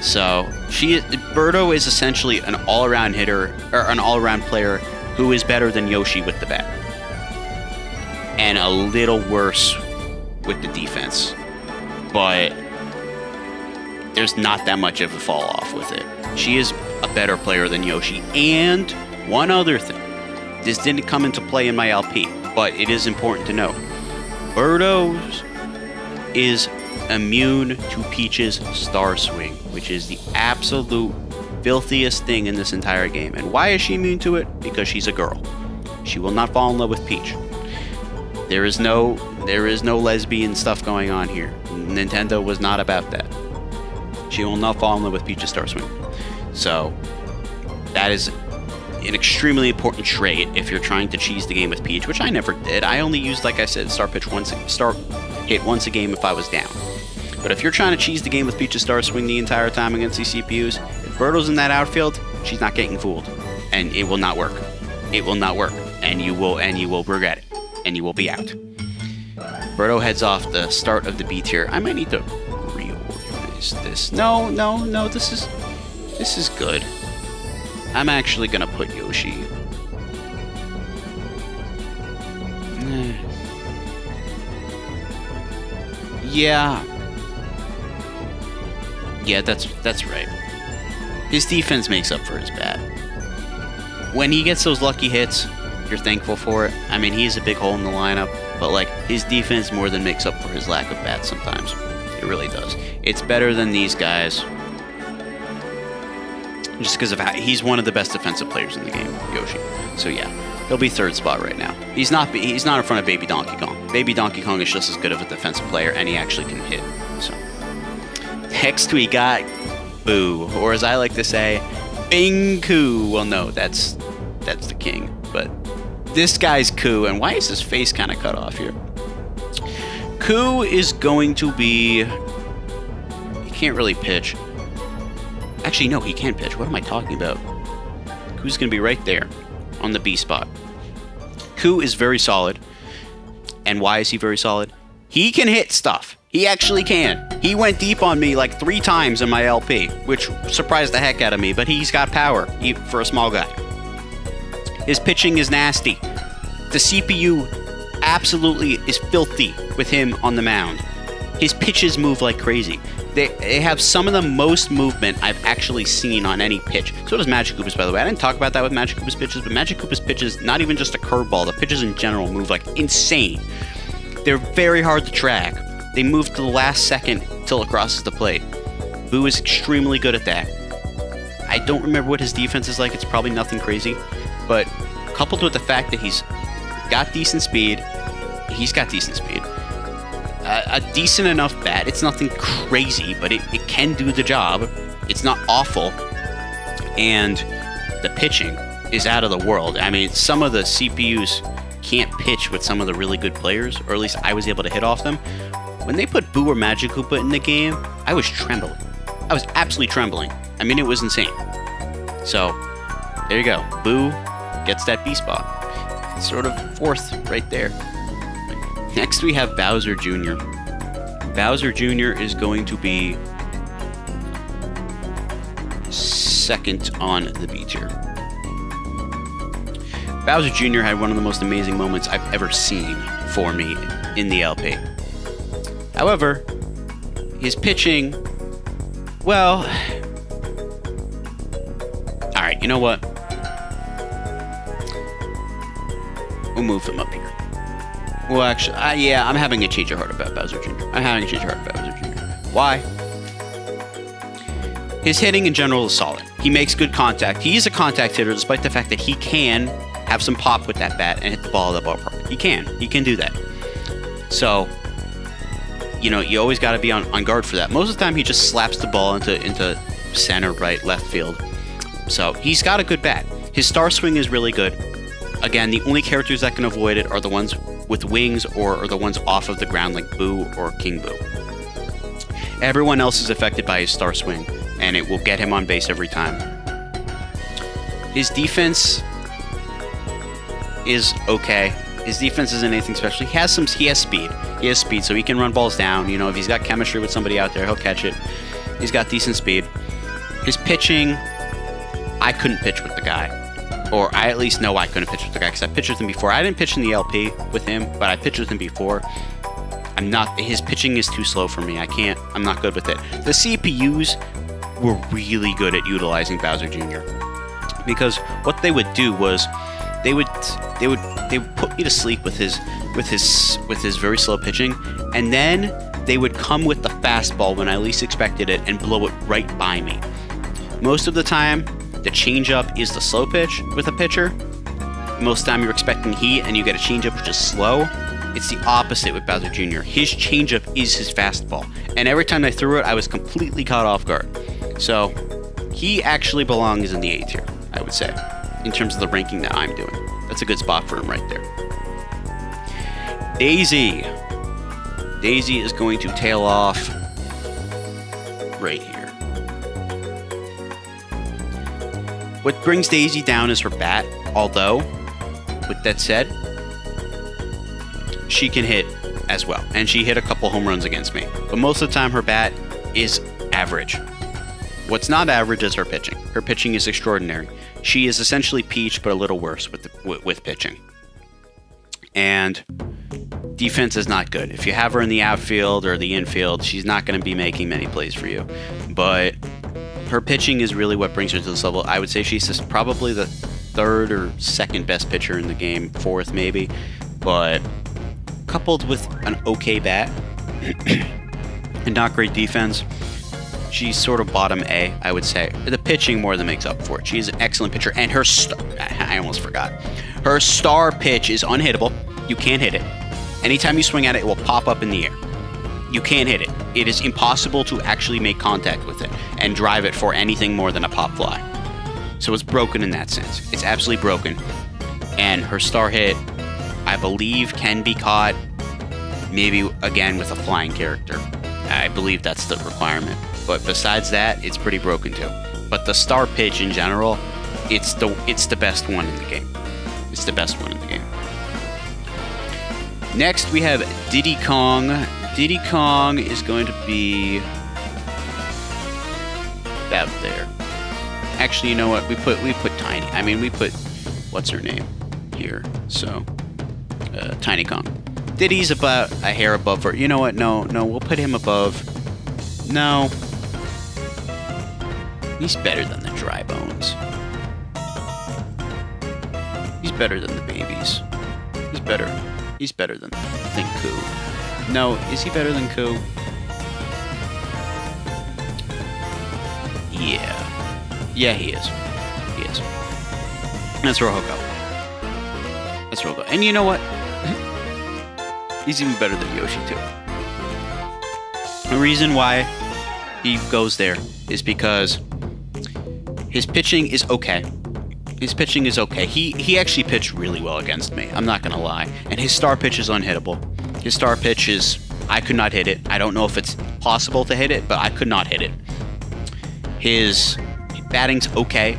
So, Birdo is essentially an all-around hitter, or an all-around player who is better than Yoshi with the bat. And a little worse with the defense. But there's not that much of a fall off with it. She is a better player than Yoshi. And one other thing. This didn't come into play in my LP, but it is important to know. Birdo is immune to Peach's Star Swing, which is the absolute filthiest thing in this entire game. And why is she immune to it? Because she's a girl. She will not fall in love with Peach. There is no lesbian stuff going on here. Nintendo was not about that. She will not fall in love with Peach's Star Swing. So, that is an extremely important trait if you're trying to cheese the game with Peach, which I never did. I only used, like I said, star hit once a game if I was down. But if you're trying to cheese the game with Peach's Star Swing the entire time against these CPUs, if Birdo's in that outfield, she's not getting fooled, and it will not work. It will not work, and you will regret it, and you will be out. Birdo heads off the start of the B tier. I might need to reorganize this. No, this is good. I'm actually gonna put Yoshi. Yeah, that's right. His defense makes up for his bat. When he gets those lucky hits, you're thankful for it. I mean, he's a big hole in the lineup, but like his defense more than makes up for his lack of bats sometimes. It really does. It's better than these guys. Just because of how he's one of the best defensive players in the game, Yoshi. So yeah, he'll be third spot right now. He's not in front of Baby Donkey Kong. Baby Donkey Kong is just as good of a defensive player, and he actually can hit. So next we got Boo, or as I like to say, Bing-Koo. Well, no, that's the king, but this guy's Koo, and why is his face kind of cut off here? Koo is going to be. He can't really pitch. Actually, no, he can pitch. What am I talking about? Koo's going to be right there on the B spot. Koo is very solid. And why is he very solid? He can hit stuff. He actually can. He went deep on me like 3 times in my LP, which surprised the heck out of me, but he's got power for a small guy. His pitching is nasty. The CPU absolutely is filthy with him on the mound. His pitches move like crazy. They have some of the most movement I've actually seen on any pitch. So does Magikoopa's, by the way. I didn't talk about that with Magikoopa's pitches, but Magikoopa's pitches, not even just a curveball, the pitches in general move like insane. They're very hard to track. They move to the last second till it crosses the plate. Boo is extremely good at that. I don't remember what his defense is like. It's probably nothing crazy. But coupled with the fact that he's got decent speed, a decent enough bat. It's nothing crazy, but it can do the job. It's not awful. And the pitching is out of the world. I mean, some of the CPUs can't pitch with some of the really good players, or at least I was able to hit off them. When they put Boo or Magikoopa in the game, I was trembling. I was absolutely trembling. I mean, it was insane. So, there you go. Boo gets that B spot. It's sort of 4th right there. Next, we have Bowser Jr. Bowser Jr. is going to be 2nd on the B tier. Bowser Jr. had one of the most amazing moments I've ever seen for me in the LP. However, his pitching, well, alright, you know what? We'll move him up here. Well, actually, yeah, I'm having a change of heart about Bowser Jr. Why? His hitting in general is solid. He makes good contact. He is a contact hitter, despite the fact that he can have some pop with that bat and hit the ball at the ballpark. He can do that. So, you know, you always got to be on guard for that. Most of the time, he just slaps the ball into center, right, left field. So, he's got a good bat. His star swing is really good. Again, the only characters that can avoid it are the ones with wings or the ones off of the ground like Boo or King Boo. Everyone else is affected by his star swing, and it will get him on base every time. His defense is okay. His defense isn't anything special. He has speed. He has speed, so he can run balls down. You know, if he's got chemistry with somebody out there, he'll catch it. He's got decent speed. His pitching, I couldn't pitch with the guy. Or I at least know I couldn't pitch with the guy because I pitched with him before. I didn't pitch in the LP with him, but I pitched with him before. His pitching is too slow for me. I'm not good with it. The CPUs were really good at utilizing Bowser Jr. Because what they would do was they would put me to sleep with his very slow pitching, and then they would come with the fastball when I least expected it and blow it right by me. Most of the time, the changeup is the slow pitch with a pitcher. Most of the time you're expecting heat and you get a changeup which is slow. It's the opposite with Bowser Jr. His changeup is his fastball. And every time I threw it, I was completely caught off guard. So, he actually belongs in the A tier, I would say, in terms of the ranking that I'm doing. That's a good spot for him right there. Daisy. Daisy is going to tail off right here. What brings Daisy down is her bat, although, with that said, she can hit as well. And she hit a couple home runs against me. But most of the time, her bat is average. What's not average is her pitching. Her pitching is extraordinary. She is essentially Peach, but a little worse with pitching. And defense is not good. If you have her in the outfield or the infield, she's not going to be making many plays for you. But her pitching is really what brings her to this level. I would say she's just probably the 3rd or 2nd best pitcher in the game, 4th maybe. But coupled with an okay bat and not great defense, she's sort of bottom A, I would say. The pitching more than makes up for it. She's an excellent pitcher, and I almost forgot. Her star pitch is unhittable. You can't hit it. Anytime you swing at it, it will pop up in the air. You can't hit it. It is impossible to actually make contact with it and drive it for anything more than a pop fly. So it's broken in that sense. It's absolutely broken. And her star hit, I believe, can be caught, maybe again with a flying character. I believe that's the requirement. But besides that, it's pretty broken too. But the star pitch in general, it's the best one in the game. It's the best one in the game. Next, we have Diddy Kong. Diddy Kong is going to be about there. Actually, you know what? We put Tiny. I mean, we put what's her name here. So, Tiny Kong. Diddy's about a hair above her. You know what? No, we'll put him above. No. He's better than the dry bones. He's better than the babies. He's better. He's better than Koo. No, is he better than Koo? Yeah. Yeah, he is. He is. That's where he'll go. That's where he'll go. And you know what? He's even better than Yoshi, too. The reason why he goes there is because his pitching is okay. His pitching is okay. He actually pitched really well against me. I'm not going to lie. And his star pitch is unhittable. His star pitch is... I could not hit it. I don't know if it's possible to hit it, but I could not hit it. His batting's okay.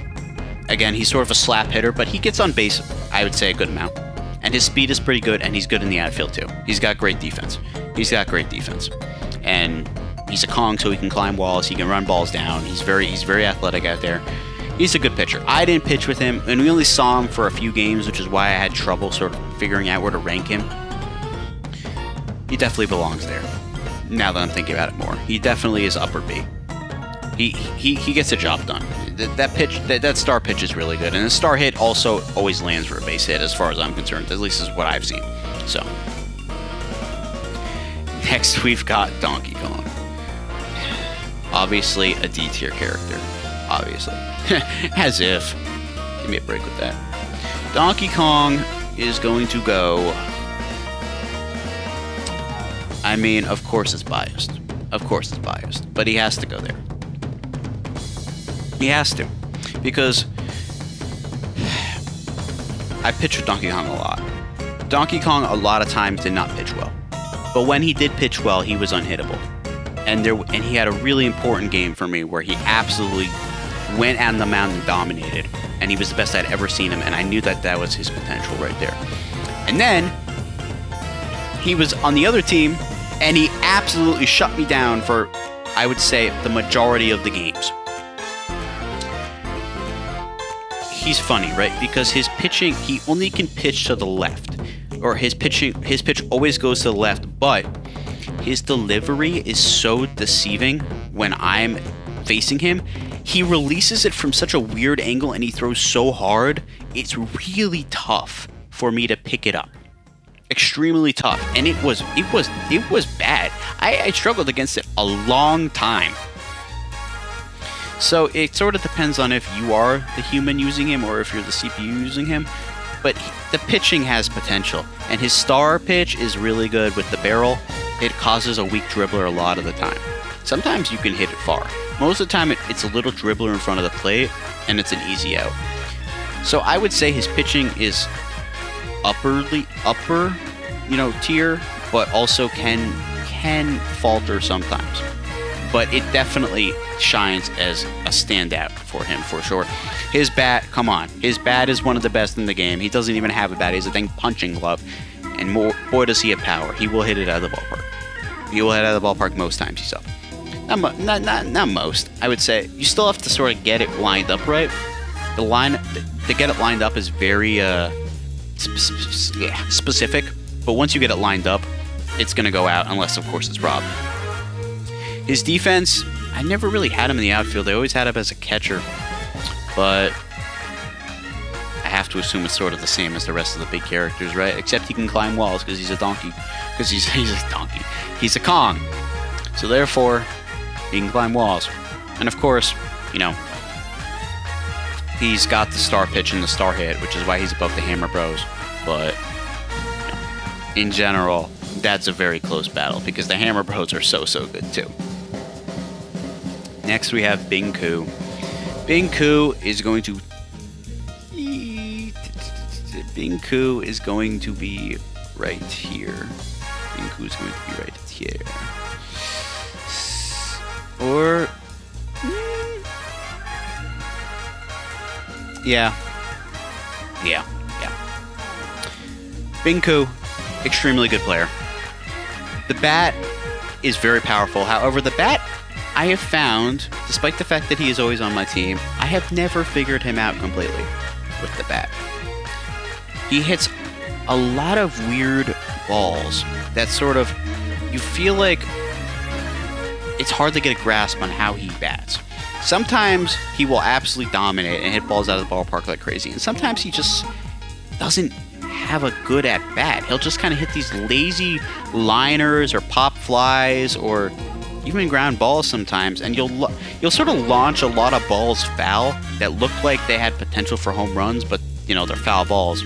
Again, he's sort of a slap hitter, but he gets on base, I would say, a good amount. And his speed is pretty good, and he's good in the outfield, too. He's got great defense. He's got great defense. And he's a Kong, so he can climb walls. He can run balls down. He's very athletic out there. He's a good pitcher. I didn't pitch with him, and we only saw him for a few games, which is why I had trouble sort of figuring out where to rank him. He definitely belongs there. Now that I'm thinking about it more, he definitely is upper B. He gets the job done. That star pitch is really good, and the star hit also always lands for a base hit, as far as I'm concerned. At least is what I've seen. So next we've got Donkey Kong. Obviously a D tier character. Obviously. As if. Give me a break with that. Donkey Kong is going to go... I mean, of course it's biased. Of course it's biased. But he has to go there. He has to. Because... I pitched with Donkey Kong a lot. Donkey Kong a lot of times did not pitch well. But when he did pitch well, he was unhittable. And he had a really important game for me where he absolutely went out on the mound and dominated. And he was the best I'd ever seen him, and I knew that was his potential right there. And then, he was on the other team, and he absolutely shut me down for, I would say, the majority of the games. He's funny, right? Because his pitching, he only can pitch to the left. Or his pitch always goes to the left, but his delivery is so deceiving when I'm facing him. He releases it from such a weird angle and he throws so hard, it's really tough for me to pick it up. Extremely tough. And it was bad. I struggled against it a long time. So it sort of depends on if you are the human using him or if you're the CPU using him. But the pitching has potential. And his star pitch is really good with the barrel. It causes a weak dribbler a lot of the time. Sometimes you can hit it far. Most of the time, it's a little dribbler in front of the plate, and it's an easy out. So I would say his pitching is upper, tier, but also can falter sometimes. But it definitely shines as a standout for him, for sure. His bat, come on. His bat is one of the best in the game. He doesn't even have a bat. He has a dang punching glove. And boy, does he have power. He will hit it out of the ballpark. He will hit it out of the ballpark most times he's up. Not most. I would say you still have to sort of get it lined up right. To get it lined up is very specific. But once you get it lined up, it's going to go out unless, of course, it's robbed. His defense, I never really had him in the outfield. I always had him as a catcher. But I have to assume it's sort of the same as the rest of the big characters, right? Except he can climb walls because he's a donkey. Because he's a donkey. He's a Kong. So therefore, he can climb walls. And of course, he's got the star pitch and the star hit, which is why he's above the Hammer Bros. But in general, that's a very close battle because the Hammer Bros are so good too. Next we have Bing Koo. Bing Koo is going to... Bing Koo is going to be right here. Bing Koo is going to be right here. Or... Yeah. Bing Koo. extremely good player. The bat is very powerful. However, the bat, I have found, despite the fact that he is always on my team, I have never figured him out completely with the bat. He hits a lot of weird balls that sort of, you feel like it's hard to get a grasp on how he bats. Sometimes he will absolutely dominate and hit balls out of the ballpark like crazy, and sometimes he just doesn't have a good at bat. He'll just kind of hit these lazy liners or pop flies or even ground balls sometimes, and you'll sort of launch a lot of balls foul that look like they had potential for home runs, but you know, they're foul balls.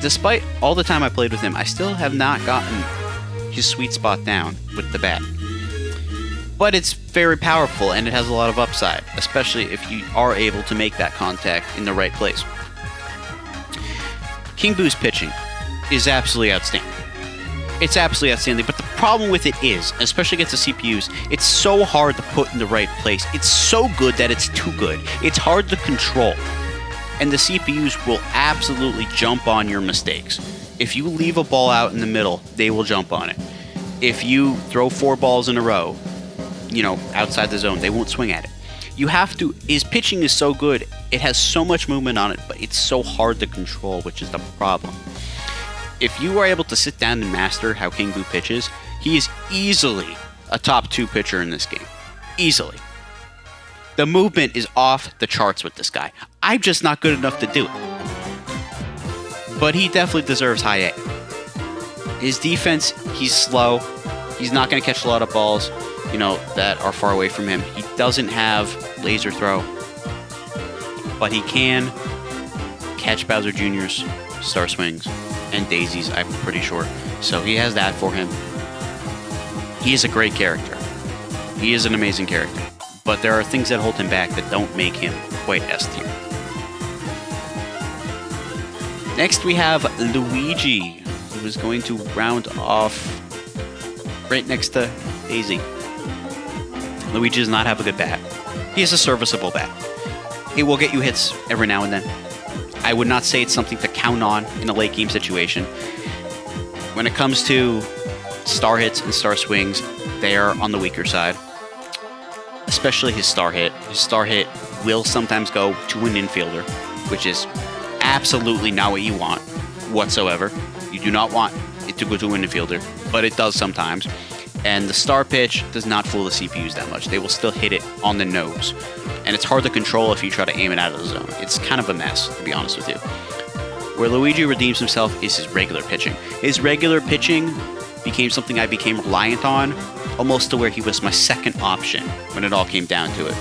Despite all the time I played with him, I still have not gotten his sweet spot down with the bat. But it's very powerful and it has a lot of upside, especially if you are able to make that contact in the right place. King Boo's pitching is absolutely outstanding. It's absolutely outstanding, but the problem with it is, especially against the CPUs, it's so hard to put in the right place. It's so good that it's too good. It's hard to control. And the CPUs will absolutely jump on your mistakes. If you leave a ball out in the middle, they will jump on it. If you throw 4 balls in a row, you know, outside the zone, they won't swing at it. You have to, his pitching is so good, it has so much movement on it, but it's so hard to control, which is the problem. If you are able to sit down and master how King Boo pitches, he is easily a top 2 pitcher in this game. Easily. The movement is off the charts with this guy. I'm just not good enough to do it. But he definitely deserves high A. His defense, he's slow. He's not going to catch a lot of balls, you know, that are far away from him. He doesn't have laser throw, but he can catch Bowser Jr.'s star swings and daisies, I'm pretty sure. So he has that for him. He is a great character. He is an amazing character. But there are things that hold him back that don't make him quite S tier. Next we have Luigi, who is going to round off right next to Daisy. Luigi does not have a good bat. He has a serviceable bat. It will get you hits every now and then. I would not say it's something to count on in a late game situation. When it comes to star hits and star swings, they are on the weaker side. Especially his star hit. His star hit will sometimes go to an infielder, which is absolutely not what you want whatsoever. You do not want it to go to an infielder, but it does sometimes. And the star pitch does not fool the CPUs that much. They will still hit it on the nose. And it's hard to control if you try to aim it out of the zone. It's kind of a mess, to be honest with you. Where Luigi redeems himself is his regular pitching. His regular pitching became something I became reliant on, almost to where he was my second option when it all came down to it.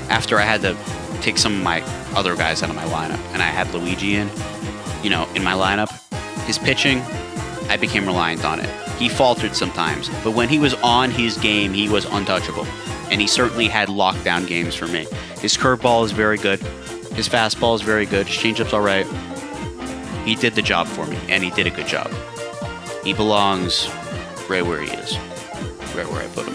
After I had to take some of my other guys out of my lineup, and I had Luigi in my lineup, his pitching, I became reliant on it. He faltered sometimes, but when he was on his game, he was untouchable. And he certainly had lockdown games for me. His curveball is very good. His fastball is very good. His changeup's alright. He did the job for me, and he did a good job. He belongs right where he is. Right where I put him.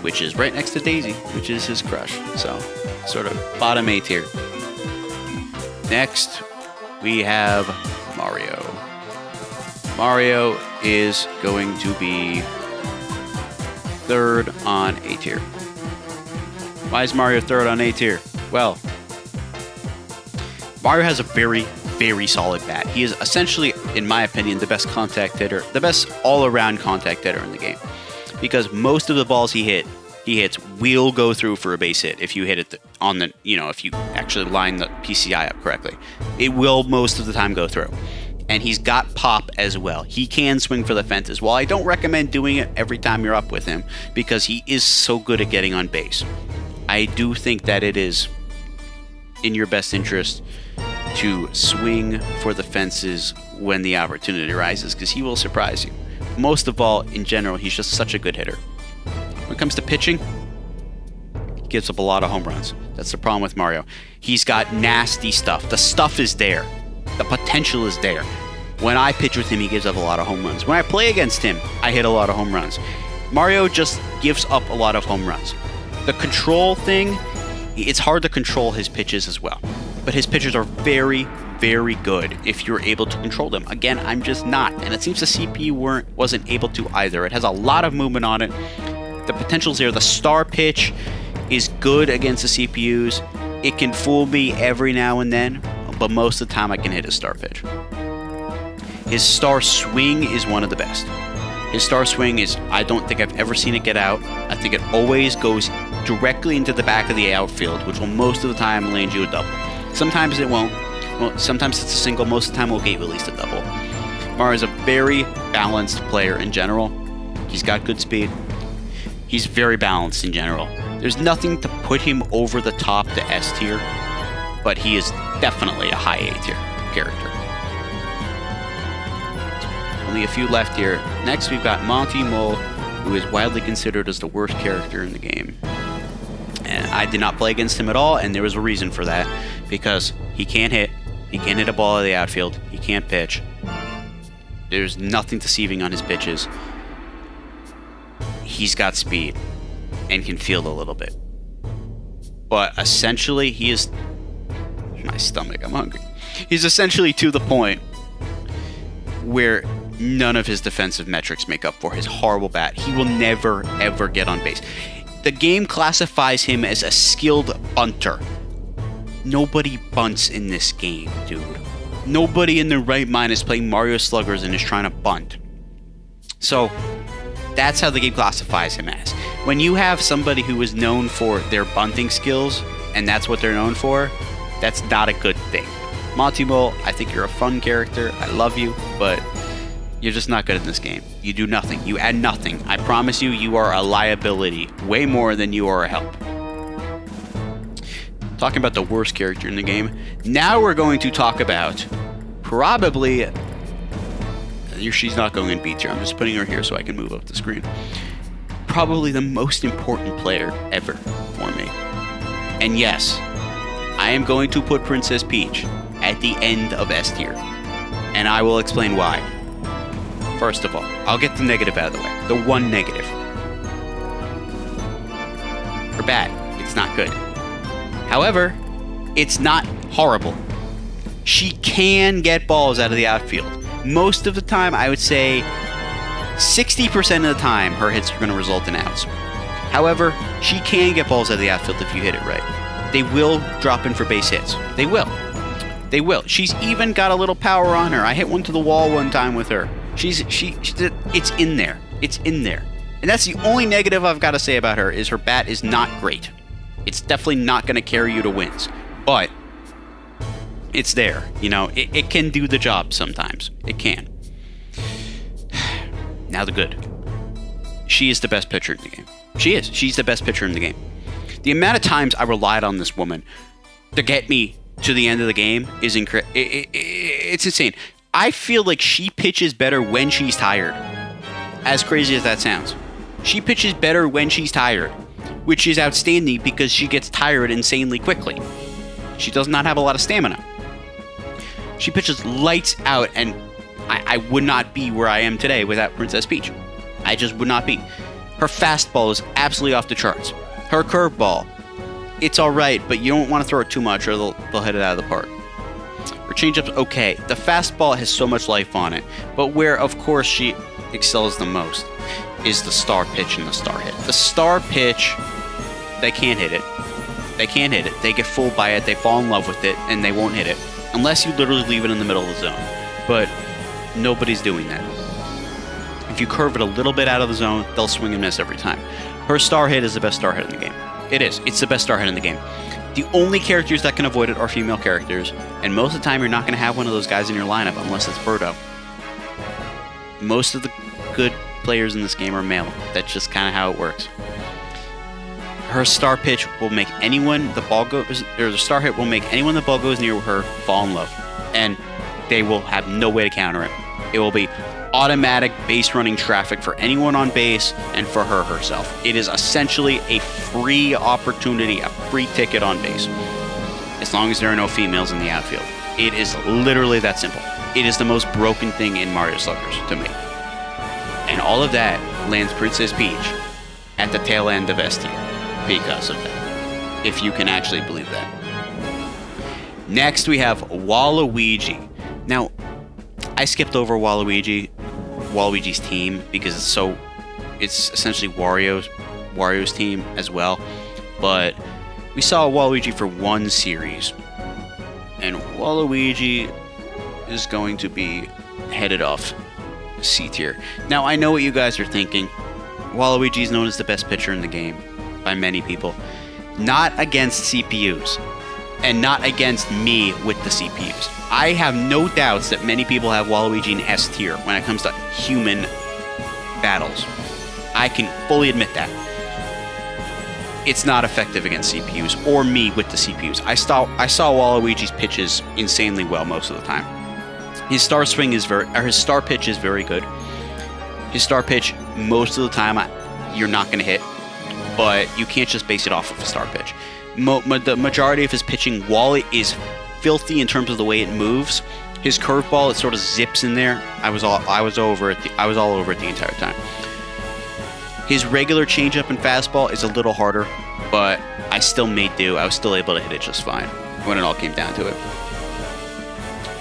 Which is right next to Daisy, which is his crush. So, sort of bottom A tier. Next, we have Mario. Mario is going to be third on A tier. Why is Mario third on A tier? Well, Mario has a very, very solid bat. He is essentially, in my opinion, the best contact hitter, the best all-around contact hitter in the game. Because most of the balls he hits will go through for a base hit if you hit it on the, if you actually line the PCI up correctly. It will most of the time go through. And he's got pop as well. He can swing for the fences. While I don't recommend doing it every time you're up with him, because he is so good at getting on base, I do think that it is in your best interest to swing for the fences when the opportunity arises, because he will surprise you. Most of all, in general, he's just such a good hitter. When it comes to pitching, he gives up a lot of home runs. That's the problem with Mario. He's got nasty stuff. The stuff is there. The potential is there. When I pitch with him, he gives up a lot of home runs. When I play against him, I hit a lot of home runs. Mario just gives up a lot of home runs. The control thing, it's hard to control his pitches as well. but his pitches are very, very good if you're able to control them. Again, I'm just not, and it seems the CPU wasn't able to either. It has a lot of movement on it. The potential's there. The star pitch is good against the CPUs. It can fool me every now and then, but most of the time I can hit a star pitch. His star swing is one of the best. His star swing is, I don't think I've ever seen it get out. I think it always goes directly into the back of the outfield, which will most of the time land you a double. Sometimes it won't. Well, sometimes it's a single. Most of the time we'll gate release a double. Mario's a very balanced player in general. He's got good speed. He's very balanced in general. There's nothing to put him over the top to S tier, but he is definitely a high A tier character. Only a few left here. Next we've got Monty Mole, who is widely considered as the worst character in the game. And I did not play against him at all, and there was a reason for that. Because he can't hit. He can't hit a ball out of the outfield. He can't pitch. There's nothing deceiving on his pitches. He's got speed and can field a little bit. But essentially, he is... My stomach, I'm hungry. He's essentially to the point where none of his defensive metrics make up for his horrible bat. He will never, ever get on base. The game classifies him as a skilled bunter. Nobody bunts in this game, dude. Nobody in their right mind is playing Mario Sluggers and is trying to bunt. So, that's how the game classifies him as. When you have somebody who is known for their bunting skills, and that's what they're known for, that's not a good thing. Monty Mole, I think you're a fun character. I love you, but you're just not good in this game. You do nothing. You add nothing. I promise you, you are a liability. Way more than you are a help. Talking about the worst character in the game. Now we're going to talk about probably... She's not going in B tier. I'm just putting her here so I can move up the screen. Probably the most important player ever for me. And yes, I am going to put Princess Peach at the end of S tier. And I will explain why. First of all, I'll get the negative out of the way. The one negative. Her bat, it's not good. However, it's not horrible. She can get balls out of the outfield. Most of the time, I would say 60% of the time, her hits are going to result in outs. However, she can get balls out of the outfield if you hit it right. They will drop in for base hits. They will. They will. She's even got a little power on her. I hit one to the wall one time with her. It's in there. It's in there. And that's the only negative I've got to say about her, is her bat is not great. It's definitely not going to carry you to wins. But it's there. You know, it can do the job sometimes. It can. Now the good. She is the best pitcher in the game. She is. She's the best pitcher in the game. The amount of times I relied on this woman to get me to the end of the game is incredible. It's insane. I feel like she pitches better when she's tired. As crazy as that sounds. She pitches better when she's tired, which is outstanding because she gets tired insanely quickly. She does not have a lot of stamina. She pitches lights out, and I would not be where I am today without Princess Peach. I just would not be. Her fastball is absolutely off the charts. Her curveball, it's alright, but you don't want to throw it too much or they'll hit it out of the park. Her changeup's okay. The fastball has so much life on it, but where, of course, she excels the most is the star pitch and the star hit. The star pitch, they can't hit it. They can't hit it. They get fooled by it, they fall in love with it, and they won't hit it. Unless you literally leave it in the middle of the zone. But nobody's doing that. If you curve it a little bit out of the zone, they'll swing and miss every time. Her star hit is the best star hit in the game. It is. It's the best star hit in the game. The only characters that can avoid it are female characters, and most of the time you're not going to have one of those guys in your lineup unless it's Birdo. Most of the good players in this game are male. That's just kind of how it works. Her star pitch will make anyone the ball goes, or the star hit will make anyone the ball goes near her fall in love, and they will have no way to counter it. It will be automatic base running traffic for anyone on base and for her herself. It is essentially a free opportunity, a free ticket on base, as long as there are no females in the outfield. It is literally that simple. It is the most broken thing in Mario Sluggers to me. And all of that lands Princess Peach at the tail end of S tier because of that, if you can actually believe that. Next, we have Waluigi. Now, I skipped over Waluigi's team because it's essentially Wario's team as well. But we saw Waluigi for one series, and Waluigi is going to be headed off C tier. Now, I know what you guys are thinking. Waluigi is known as the best pitcher in the game by many people. Not against CPUs, and not against me with the CPUs. I have no doubts that many people have Waluigi in S tier when it comes to human battles. I can fully admit that. It's not effective against CPUs, or me with the CPUs. I saw Waluigi's pitches insanely well most of the time. His star pitch is very good. His star pitch, most of the time, you're not going to hit, but you can't just base it off of a star pitch. The majority of his pitching, while it is filthy in terms of the way it moves, his curveball, it sort of zips in there. I was all over it the entire time. His regular changeup and fastball is a little harder, but I still made do. I was still able to hit it just fine when it all came down to it.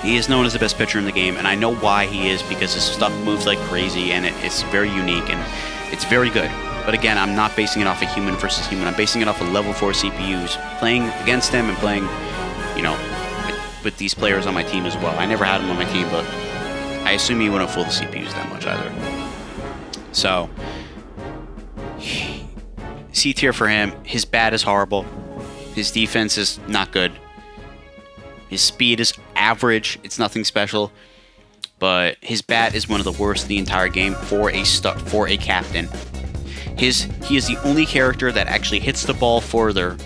He is known as the best pitcher in the game, and I know why he is, because his stuff moves like crazy, and it's very unique, and it's very good. But again, I'm not basing it off a human versus human. I'm basing it off of level 4 CPUs, playing against them and playing, with these players on my team as well. I never had them on my team, but I assume he wouldn't fool the CPUs that much either. So, C tier for him. His bat is horrible. His defense is not good. His speed is average. It's nothing special. But his bat is one of the worst in the entire game for a captain. He is the only character that actually hits the ball further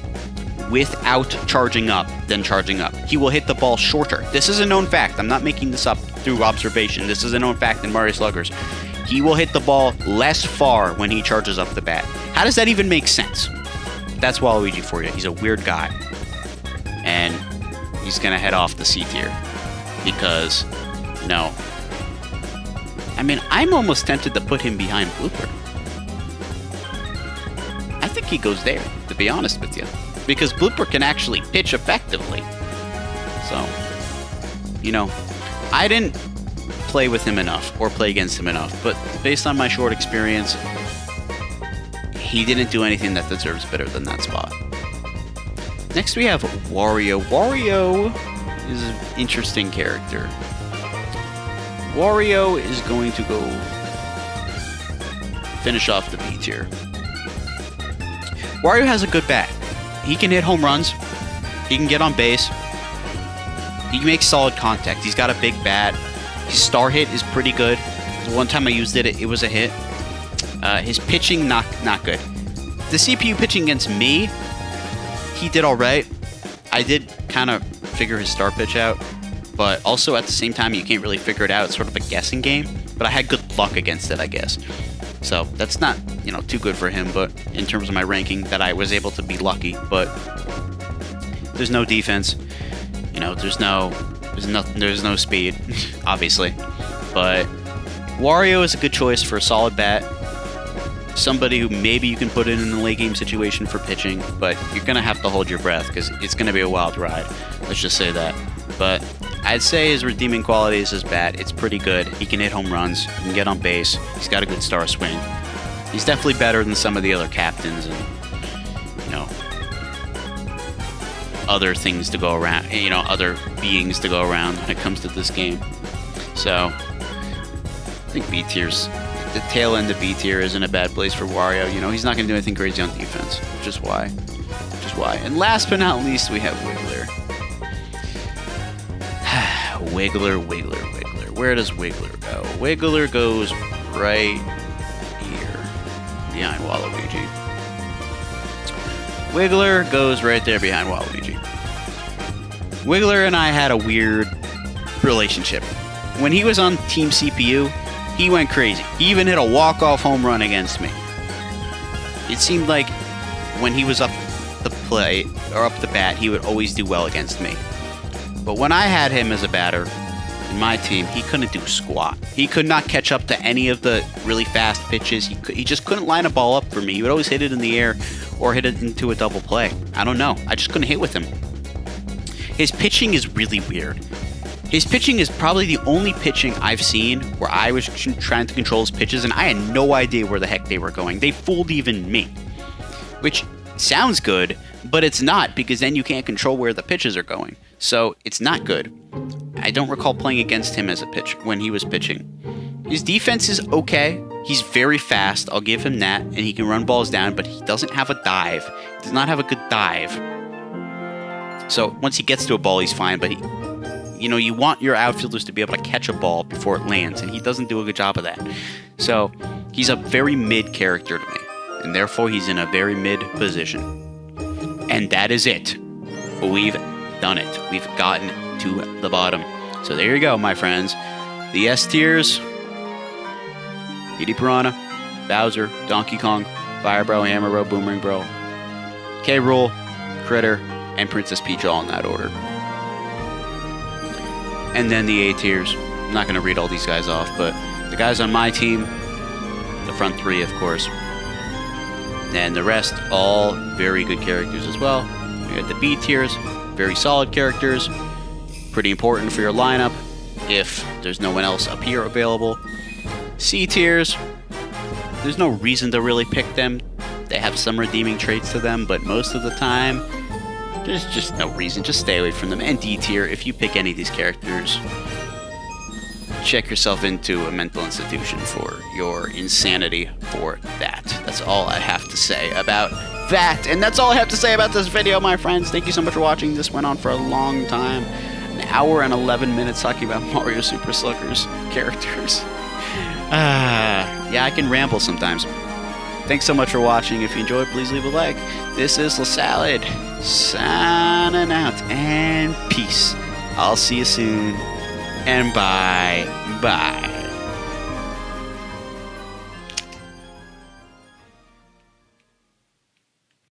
without charging up than charging up. He will hit the ball shorter. This is a known fact. I'm not making this up through observation. This is a known fact in Mario Sluggers. He will hit the ball less far when he charges up the bat. How does that even make sense? That's Waluigi for you. He's a weird guy. And he's going to head off the C tier. Because, I'm almost tempted to put him behind Blooper. I think he goes there, to be honest with you. Because Blooper can actually pitch effectively. So, I didn't play with him enough or play against him enough, but based on my short experience, he didn't do anything that deserves better than that spot. Next we have Wario. Wario is an interesting character. Wario is going to go finish off the B tier. Wario has a good bat. He can hit home runs. He can get on base. He makes solid contact. He's got a big bat. His star hit is pretty good. The one time I used it, it was a hit. His pitching, not good. The CPU pitching against me, he did alright. I did kind of figure his star pitch out, but also at the same time, you can't really figure it out. It's sort of a guessing game, but I had good luck against it, I guess. So that's not, too good for him, but in terms of my ranking, that I was able to be lucky. But there's no defense, there's no speed, obviously. But Wario is a good choice for a solid bat. Somebody who maybe you can put in the late game situation for pitching, but you're gonna have to hold your breath because it's gonna be a wild ride. Let's just say that. But I'd say his redeeming quality is his bat. It's pretty good. He can hit home runs. He can get on base. He's got a good star swing. He's definitely better than some of the other captains and, other things to go around, other beings to go around when it comes to this game. So, I think B tier's, the tail end of B tier isn't a bad place for Wario. He's not going to do anything crazy on defense, which is why. And last but not least, we have Wiggler. Wiggler. Where does Wiggler go? Wiggler goes right here, behind Waluigi. Wiggler goes right there behind Waluigi. Wiggler and I had a weird relationship. When he was on Team CPU, he went crazy. He even hit a walk-off home run against me. It seemed like when he was up the plate, or up the bat, he would always do well against me. But when I had him as a batter in my team, he couldn't do squat. He could not catch up to any of the really fast pitches. He just couldn't line a ball up for me. He would always hit it in the air or hit it into a double play. I don't know. I just couldn't hit with him. his pitching is really weird. His pitching is probably the only pitching I've seen where I was trying to control his pitches and I had no idea where the heck they were going. They fooled even me. Which sounds good, but it's not, because then you can't control where the pitches are going. So it's not good. I don't recall playing against him as a pitch when he was pitching. His defense is okay. He's very fast. I'll give him that. And he can run balls down, but he doesn't have a dive. He does not have a good dive. So once he gets to a ball, he's fine, but you want your outfielders to be able to catch a ball before it lands, and he doesn't do a good job of that. So he's a very mid character to me, and therefore he's in a very mid position. And that is it. We've done it. We've gotten to the bottom. So there you go, my friends. The S tiers: Petey Piranha, Bowser, Donkey Kong, Fire Bro, Hammer Bro, Boomerang Bro, K. Rool, Critter, and Princess Peach, all in that order. And then the A tiers. I'm not going to read all these guys off, but the guys on my team, the front three, of course. And the rest, all very good characters as well. We got the B tiers, very solid characters, pretty important for your lineup if there's no one else up here available. C tiers, there's no reason to really pick them. They have some redeeming traits to them, but most of the time, there's just no reason. Just stay away from them. And D tier, if you pick any of these characters, check yourself into a mental institution for your insanity for that. That's all I have to say about that. And that's all I have to say about this video, my friends. Thank you so much for watching. This went on for a long time. An hour and 11 minutes talking about Mario Super Sluggers characters. Yeah, I can ramble sometimes. Thanks so much for watching. If you enjoyed, please leave a like. This is La Salad, signing out, and peace. I'll see you soon, and bye.